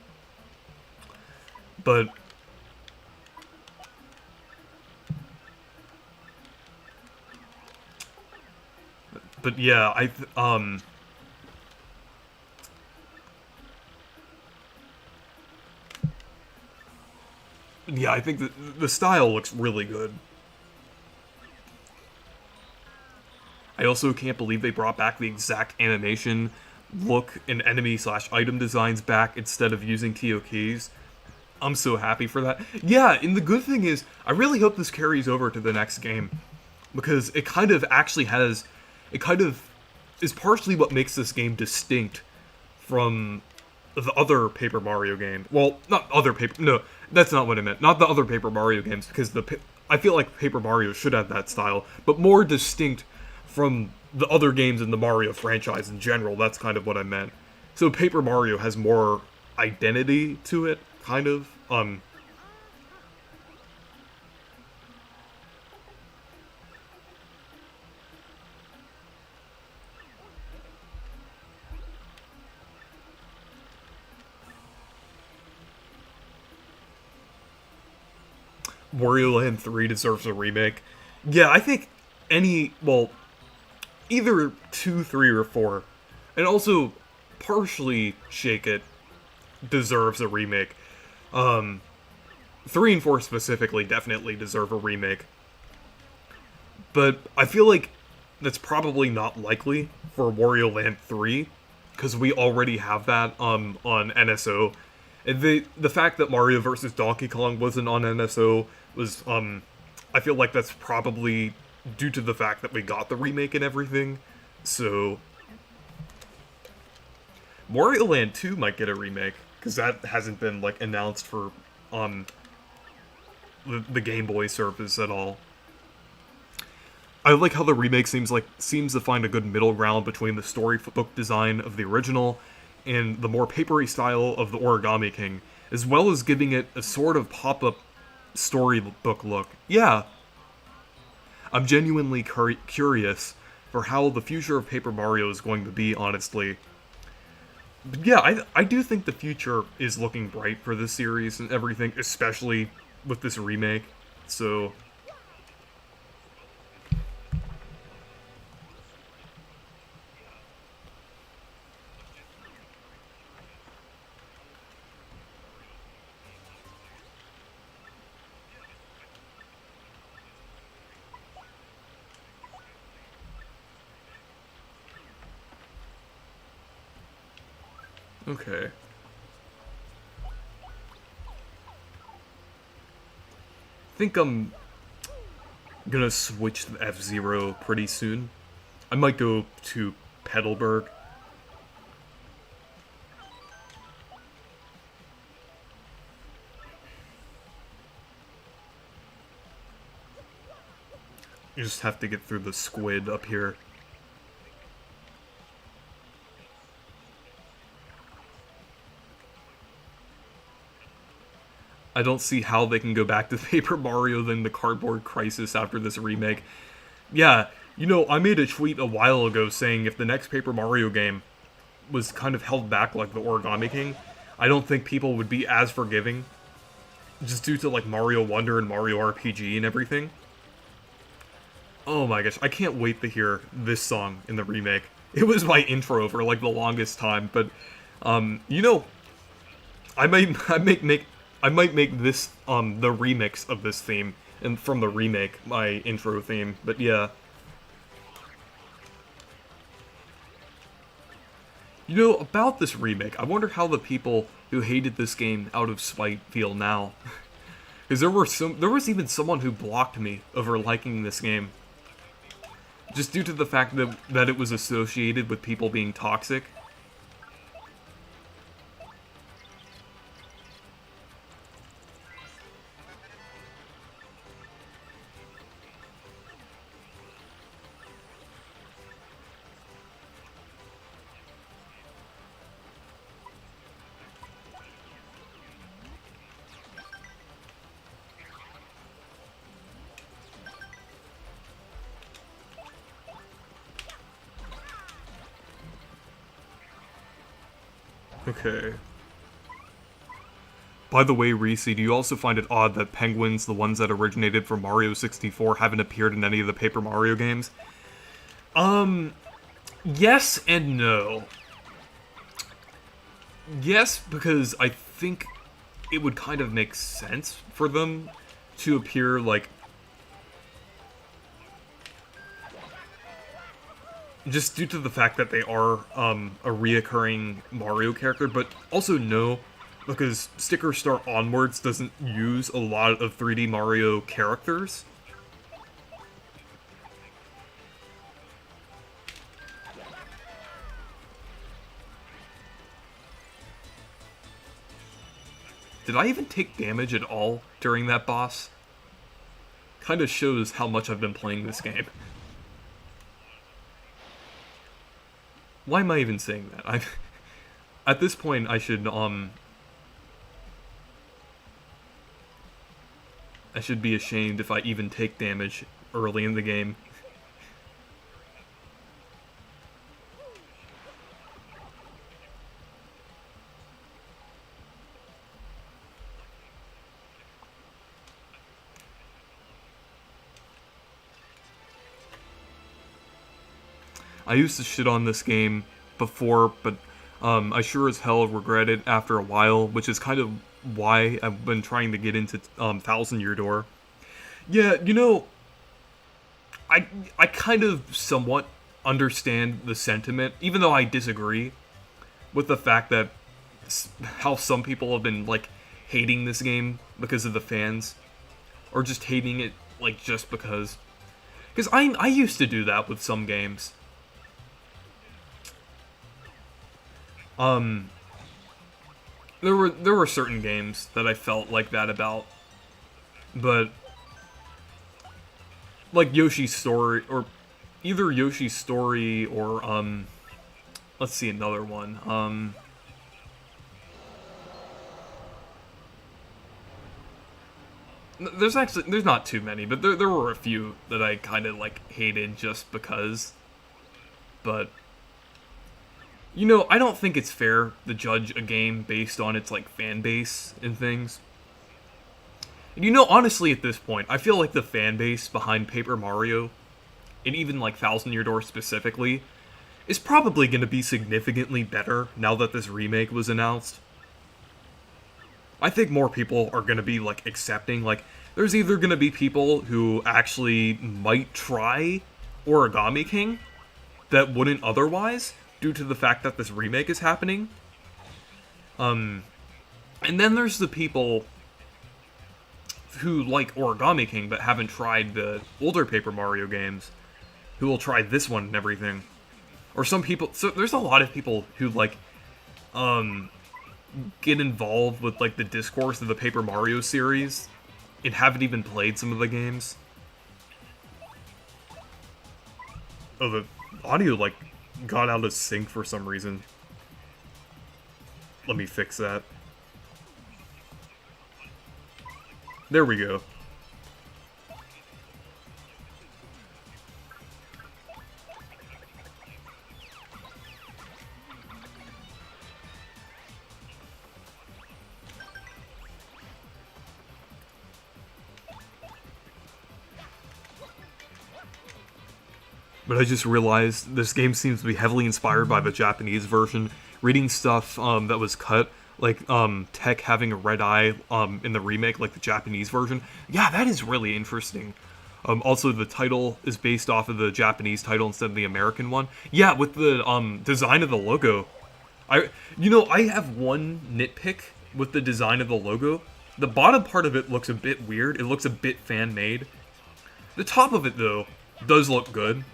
But yeah, yeah, I think the style looks really good. I also can't believe they brought back the exact animation look and enemy slash item designs back instead of using TO keys. I'm so happy for that. Yeah, and the good thing is, I really hope this carries over to the next game because it kind of actually has, it kind of is partially what makes this game distinct from the other Paper Mario game. Well, not other Paper. No, that's not what I meant. Not the other Paper Mario games because I feel like Paper Mario should have that style, but more distinct from the other games in the Mario franchise in general. That's kind of what I meant. So Paper Mario has more identity to it, kind of. Wario Land 3 deserves a remake. Yeah, I think well, either 2, 3, or 4, and also partially Shake It deserves a remake. 3 and 4 specifically definitely deserve a remake. But I feel like that's probably not likely for Wario Land 3, because we already have that on NSO. And the fact that Mario vs. Donkey Kong wasn't on NSO was I feel like that's probably due to the fact that we got the remake and everything. So Wario Land 2 might get a remake because that hasn't been like announced for um the Game Boy service at all. I like how the remake seems to find a good middle ground between the storybook design of the original and the more papery style of the Origami King, as well as giving it a sort of pop-up storybook look. Yeah, I'm genuinely curious for how the future of Paper Mario is going to be, honestly. But yeah, I do think the future is looking bright for this series and everything, especially with this remake. So, okay. I think I'm gonna switch to F-Zero pretty soon. I might go to Petalburg. You just have to get through the squid up here. I don't see how they can go back to Paper Mario than the Cardboard Crisis after this remake. Yeah, I made a tweet a while ago saying if the next Paper Mario game was kind of held back like the Origami King, I don't think people would be as forgiving, just due to like Mario Wonder and Mario RPG and everything. Oh my gosh, I can't wait to hear this song in the remake. It was my intro for like the longest time, but you know, I might I might make this the remix of this theme and from the remake my intro theme. But yeah, about this remake, I wonder how the people who hated this game out of spite feel now. Because there was even someone who blocked me over liking this game, just due to the fact that it was associated with people being toxic. Okay. By the way, Reese, do you also find it odd that penguins, the ones that originated from Mario 64, haven't appeared in any of the Paper Mario games? Yes and no. Yes, because I think it would kind of make sense for them to appear, like, just due to the fact that they are a reoccurring Mario character, but also no, because Sticker Star Onwards doesn't use a lot of 3D Mario characters. Did I even take damage at all during that boss? Kind of shows how much I've been playing this game. Why am I even saying that? At this point, I should be ashamed if I even take damage early in the game. I used to shit on this game before, but I sure as hell regret it after a while, which is kind of why I've been trying to get into Thousand Year Door. Yeah, you know, I kind of somewhat understand the sentiment, even though I disagree with the fact that how some people have been like hating this game because of the fans, or just hating it like just because. Because I used to do that with some games. Um, there were certain games that I felt like that about, but like Yoshi's Story, or either Yoshi's Story or let's see another one. There's not too many, but there were a few that I kind of like hated just because. But you know, I don't think it's fair to judge a game based on its like fan base and things. And you know, honestly, at this point, I feel like the fan base behind Paper Mario, and even like Thousand Year Door specifically, is probably going to be significantly better now that this remake was announced. I think more people are going to be like accepting, like, there's either going to be people who actually might try Origami King that wouldn't otherwise, due to the fact that this remake is happening. And then there's the people who like Origami King but haven't tried the older Paper Mario games, who will try this one and everything. Or some people, so there's a lot of people who like get involved with like the discourse of the Paper Mario series and haven't even played some of the games. Oh, the audio like got out of sync for some reason. Let me fix that. There we go. But I just realized this game seems to be heavily inspired by the Japanese version. Reading stuff that was cut, like Tech having a red eye in the remake, like the Japanese version. Yeah, that is really interesting. Also, the title is based off of the Japanese title instead of the American one. Yeah, with the design of the logo. I have one nitpick with the design of the logo. The bottom part of it looks a bit weird. It looks a bit fan-made. The top of it, though, does look good.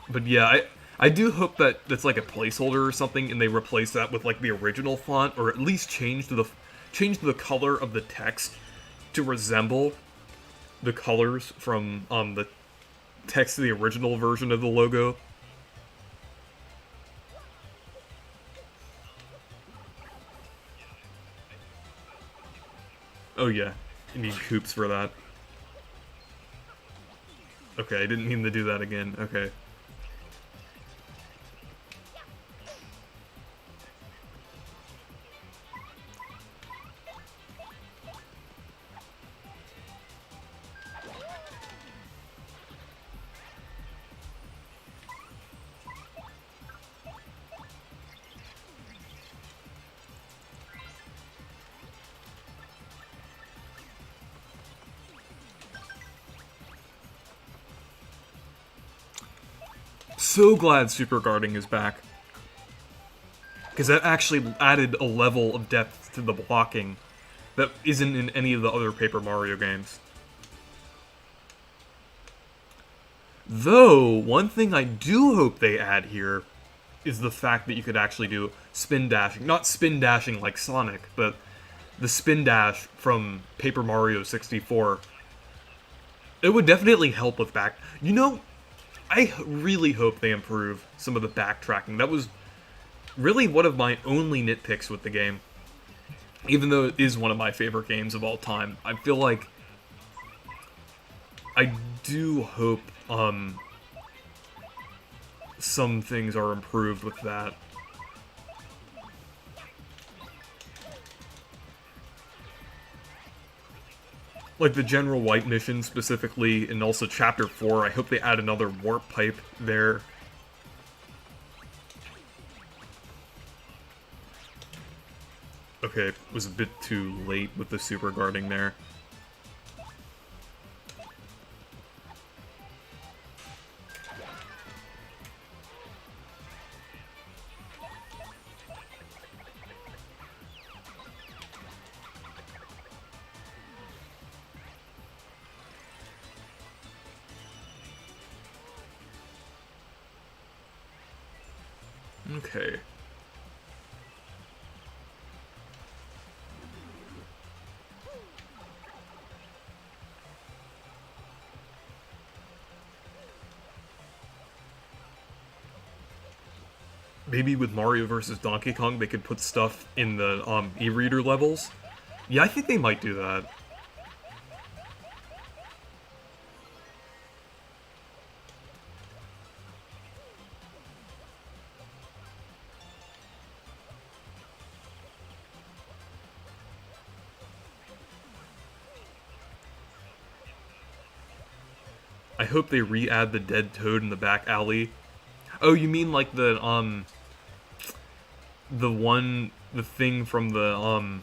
But yeah, I do hope that that's like a placeholder or something, and they replace that with like the original font, or at least change the color of the text to resemble the colors from the text of the original version of the logo. Oh yeah, you need hoops for that. Okay, I didn't mean to do that again. Okay. so glad Super Guarding is back. Because that actually added a level of depth to the blocking that isn't in any of the other Paper Mario games. Though, one thing I do hope they add here is the fact that you could actually do spin dashing. Not spin dashing like Sonic, but the spin dash from Paper Mario 64. It would definitely help with back... You know, I really hope they improve some of the backtracking. That was really one of my only nitpicks with the game. Even though it is one of my favorite games of all time, I feel like I do hope some things are improved with that. Like the General White mission specifically, and also Chapter 4, I hope they add another warp pipe there. Okay, it was a bit too late with the super guarding there. Okay. Maybe with Mario vs. Donkey Kong, they could put stuff in the e-reader levels. Yeah, I think they might do that. I hope they re-add the dead toad in the back alley. Oh, you mean like the thing from the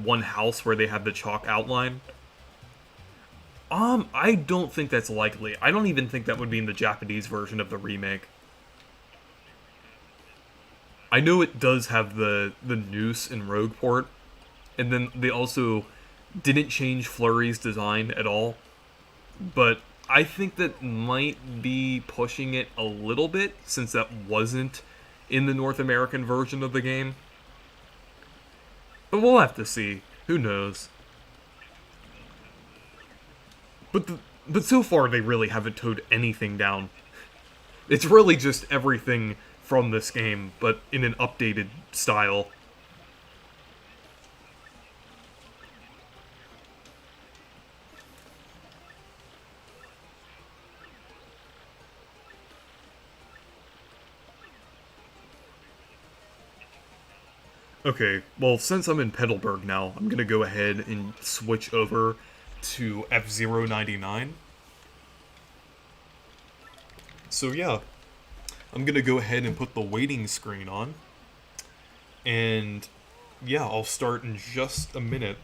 one house where they have the chalk outline? I don't think that's likely. I don't even think that would be in the Japanese version of the remake. I know it does have the noose in Rogue Port, and then they also didn't change Flurry's design at all, but I think that might be pushing it a little bit, since that wasn't in the North American version of the game. But we'll have to see. Who knows? But so far, they really haven't towed anything down. It's really just everything from this game, but in an updated style. Okay, well, since I'm in Petalburg now, I'm gonna go ahead and switch over to F-Zero 99. So yeah, I'm gonna go ahead and put the waiting screen on. And yeah, I'll start in just a minute.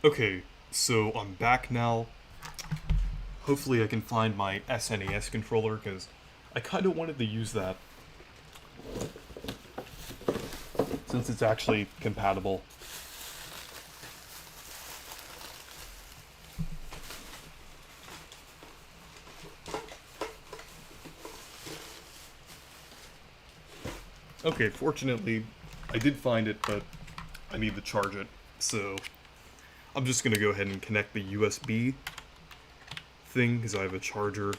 Okay, so I'm back now. Hopefully I can find my SNES controller, because I kind of wanted to use that, since it's actually compatible. Okay, fortunately, I did find it, but I need to charge it, so I'm just gonna go ahead and connect the USB thing, because I have a charger.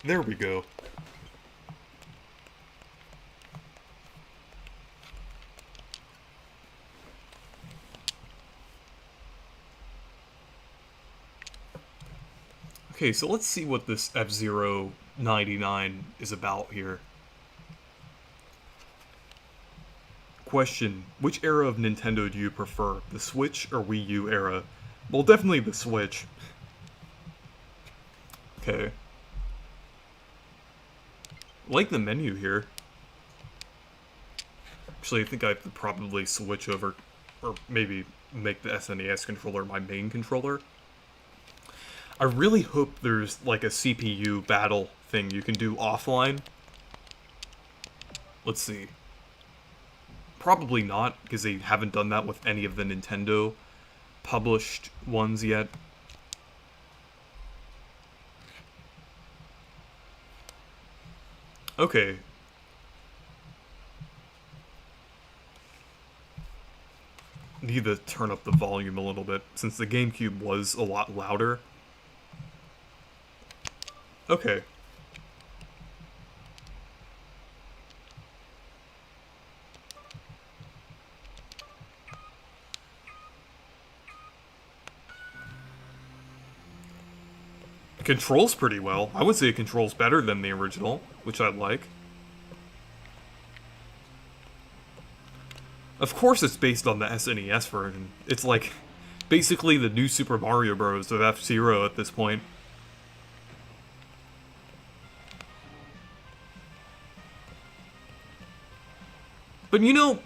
There we go. Okay, so let's see what this F-Zero 99 is about here. Question: which era of Nintendo do you prefer, the Switch or Wii U era? Well, definitely the Switch. Okay. Like the menu here. Actually, I think I have to probably switch over, or maybe make the SNES controller my main controller. I really hope there's like a CPU battle thing you can do offline. Let's see. Probably not, because they haven't done that with any of the Nintendo published ones yet. Okay. Need to turn up the volume a little bit, since the GameCube was a lot louder. Okay. It controls pretty well. I would say it controls better than the original, which I like. Of course it's based on the SNES version. It's like basically the new Super Mario Bros. Of F-Zero at this point. But you know,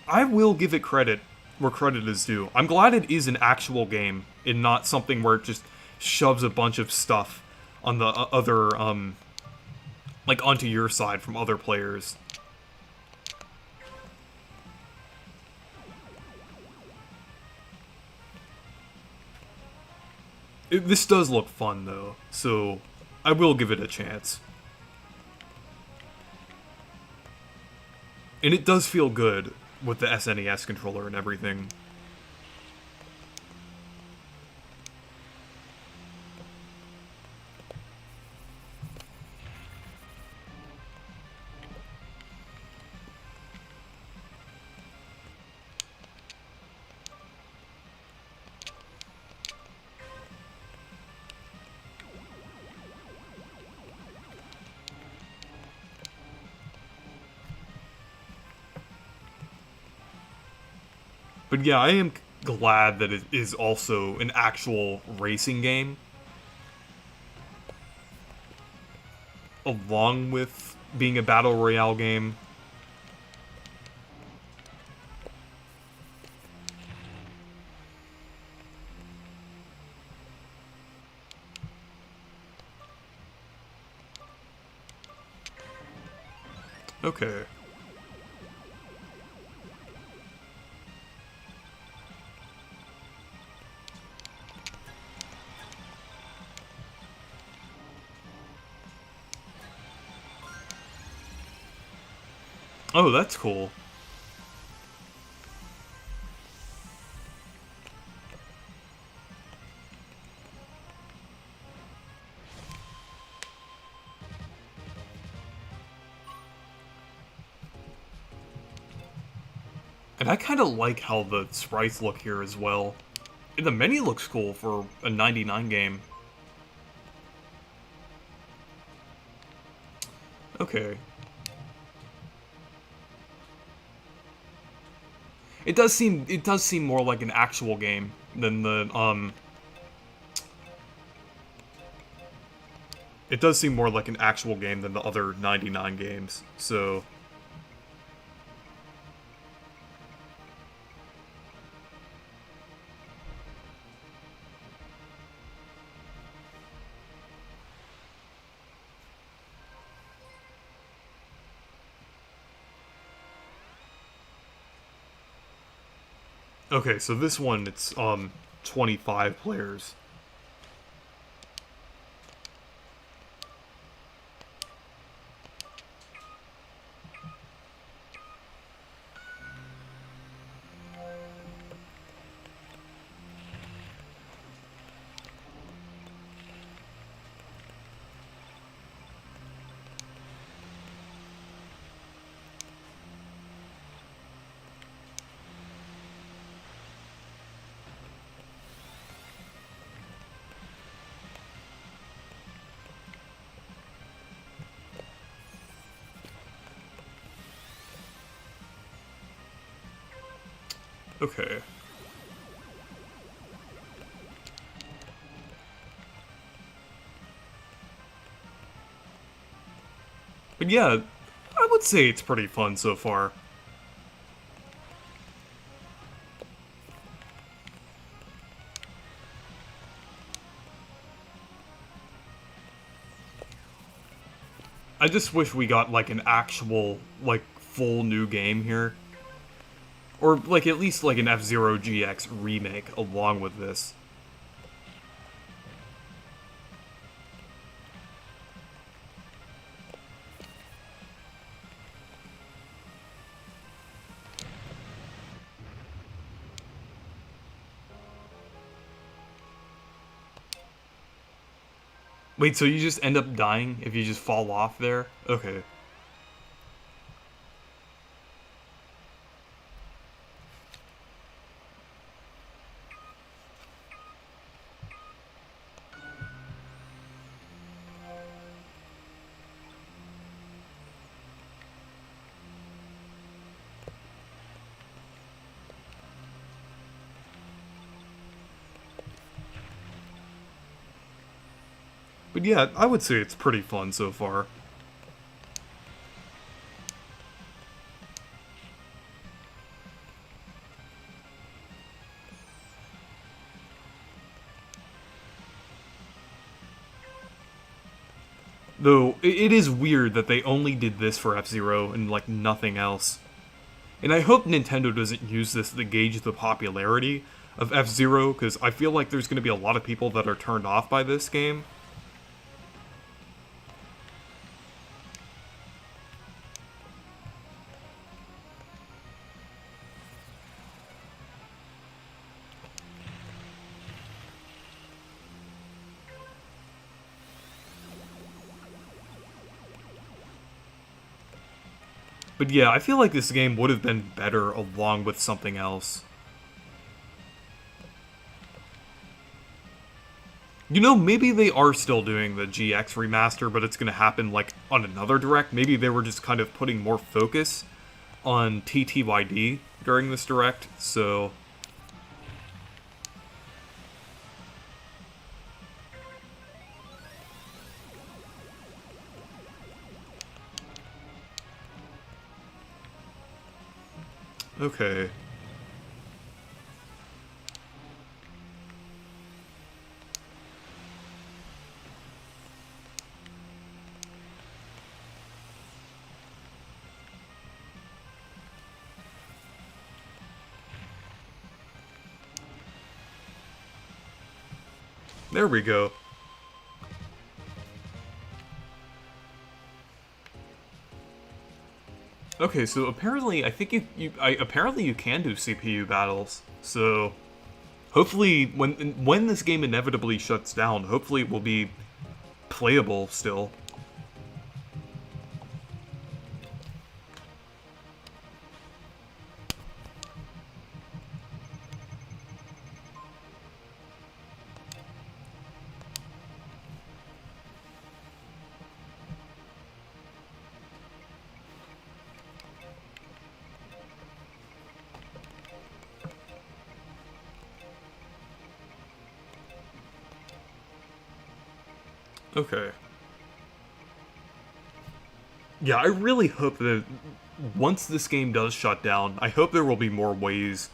I will give it credit where credit is due. I'm glad it is an actual game and not something where it just shoves a bunch of stuff on the other, like onto your side from other players. This does look fun though, so I will give it a chance. And it does feel good with the SNES controller and everything. But yeah, I am glad that it is also an actual racing game, along with being a battle royale game. Okay. Oh, that's cool. And I kind of like how the sprites look here as well. And the menu looks cool for a 99 game. Okay. It does seem more like an actual game than the it does seem more like an actual game than the other 99 games. So okay, so this one it's 25 players. Okay. But yeah, I would say it's pretty fun so far. I just wish we got, like, an actual, like, full new game here. Or, like, at least, like, an F-Zero GX remake along with this. Wait, so you just end up dying if you just fall off there? Okay. But yeah, I would say it's pretty fun so far. Though, it is weird that they only did this for F-Zero and, like, nothing else. And I hope Nintendo doesn't use this to gauge the popularity of F-Zero, because I feel like there's going to be a lot of people that are turned off by this game. But yeah, I feel like this game would have been better along with something else. You know, maybe they are still doing the GX remaster, but it's going to happen, like, on another direct. Maybe they were just kind of putting more focus on TTYD during this direct, so... Okay. There we go. Okay, so apparently, I think apparently you can do CPU battles. So, hopefully, when this game inevitably shuts down, hopefully it will be playable still. Okay. Yeah, I really hope that once this game does shut down, I hope there will be more ways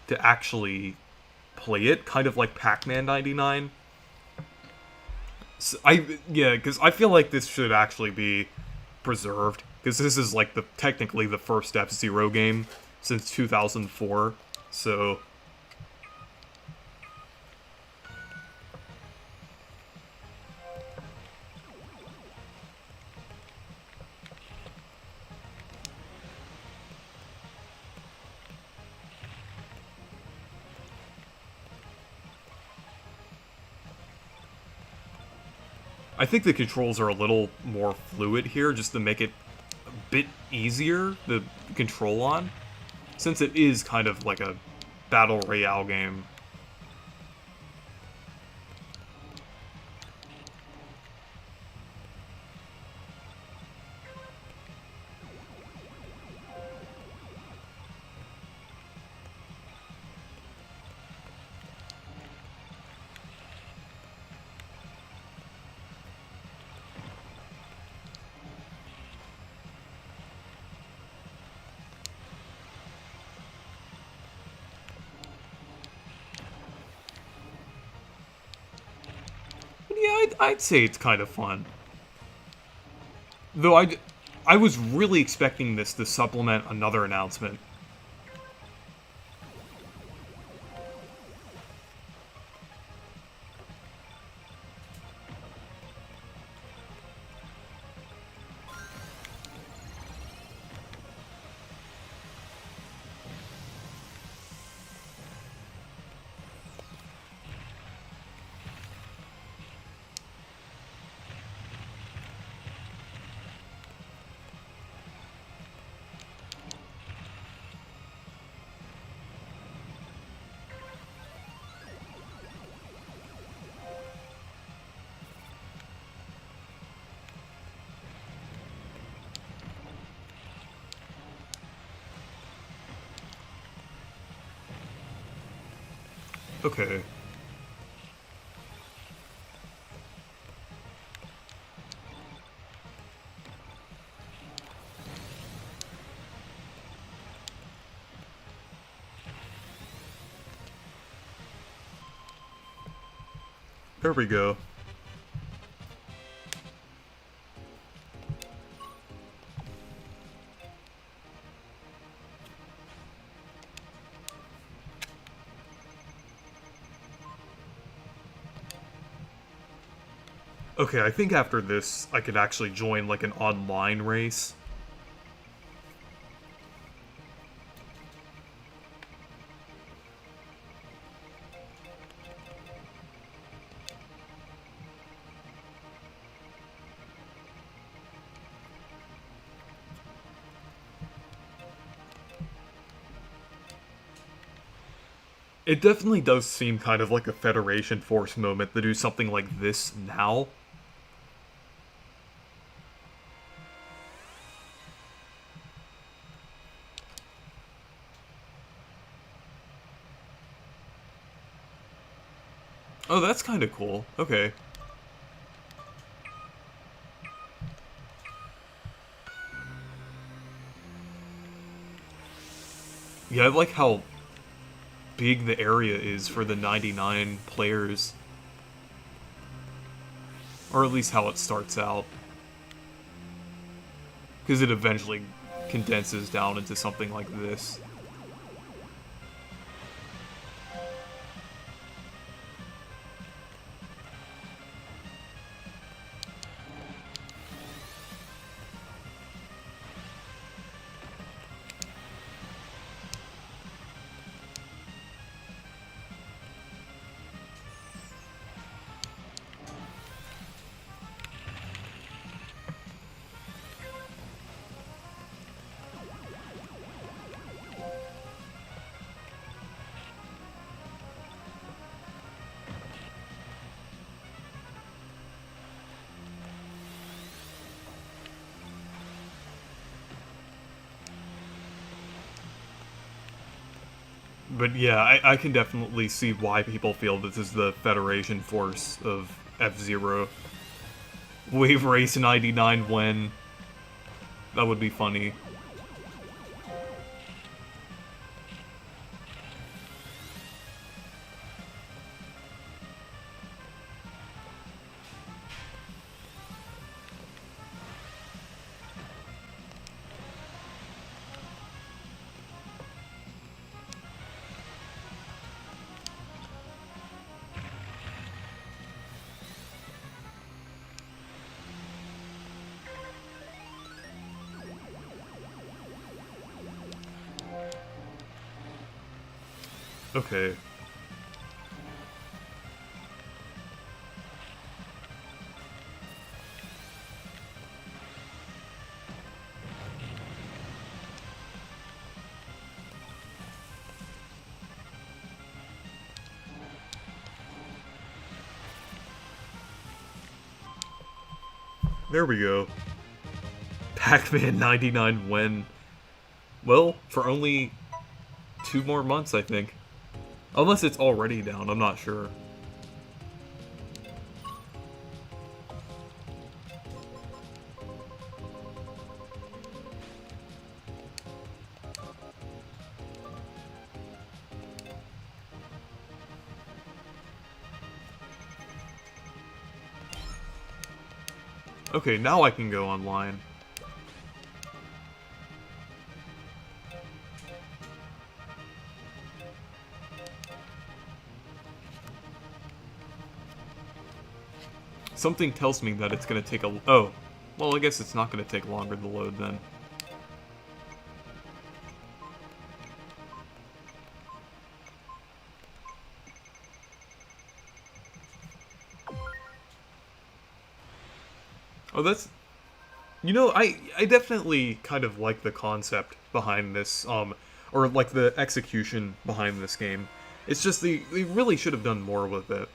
to actually play it, kind of like Pac-Man 99. So yeah, because I feel like this should actually be preserved, because this is like technically the first F-Zero game since 2004, so... I think the controls are a little more fluid here, just to make it a bit easier to control on, since it is kind of like a battle royale game. I'd say it's kind of fun. Though I was really expecting this to supplement another announcement. Okay. There we go. Okay, I think after this, I could actually join, like, an online race. It definitely does seem kind of like a Federation Force moment to do something like this now. Oh, that's kind of cool. Okay. Yeah, I like how big the area is for the 99 players. Or at least how it starts out. Because it eventually condenses down into something like this. But yeah, I can definitely see why people feel this is the Federation Force of F-Zero. Wave Race 99 when... That would be funny. Okay. There we go. Pac-Man 99 when? Well, for only 2 more months, I think. Unless it's already down, I'm not sure. Okay, now I can go online. Something tells me that it's gonna take a... Oh. Well, I guess it's not gonna take longer to load then. Oh, that's... You know, I definitely kind of like the concept behind this, or like the execution behind this game. It's just they really should have done more with it.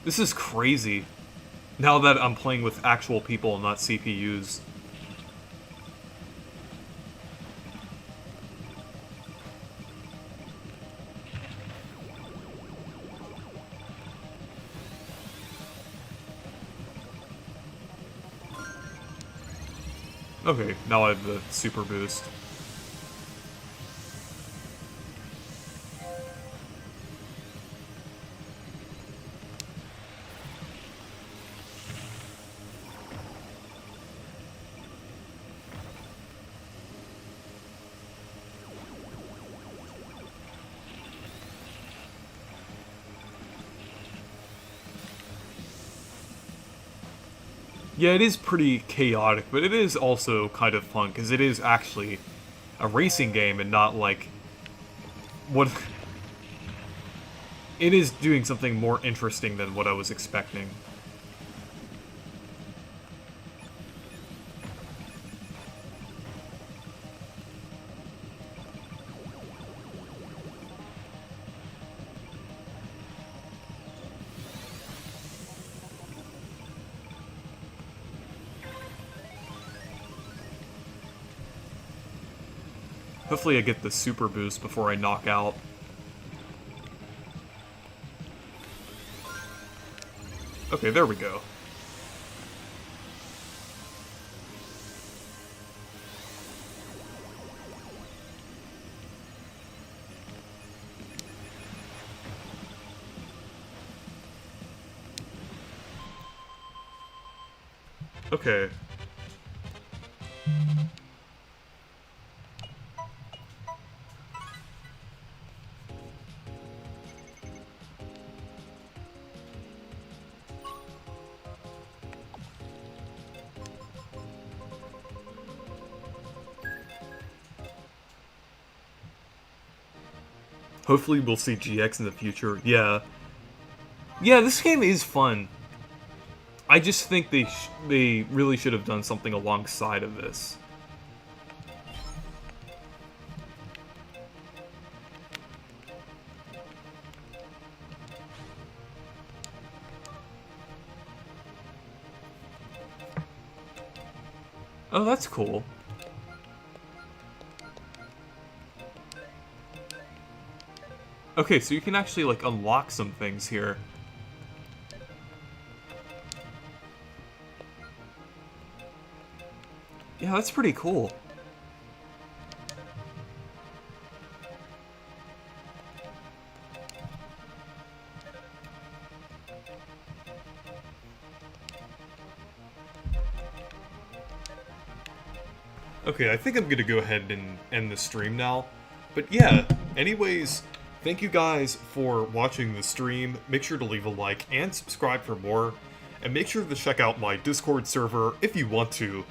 This is crazy. Now that I'm playing with actual people and not CPUs. Okay, now I have the super boost. Yeah, it is pretty chaotic, but it is also kind of fun, because it is actually a racing game and not like... what... It is doing something more interesting than what I was expecting. Hopefully I get the super boost before I knock out. Okay, there we go. Okay. Hopefully we'll see GX in the future. Yeah. Yeah, this game is fun. I just think they really should have done something alongside of this. Oh, that's cool. Okay, so you can actually, like, unlock some things here. Yeah, that's pretty cool. Okay, I think I'm gonna go ahead and end the stream now. But yeah, anyways, thank you guys for watching the stream. Make sure to leave a like and subscribe for more. And make sure to check out my Discord server if you want to.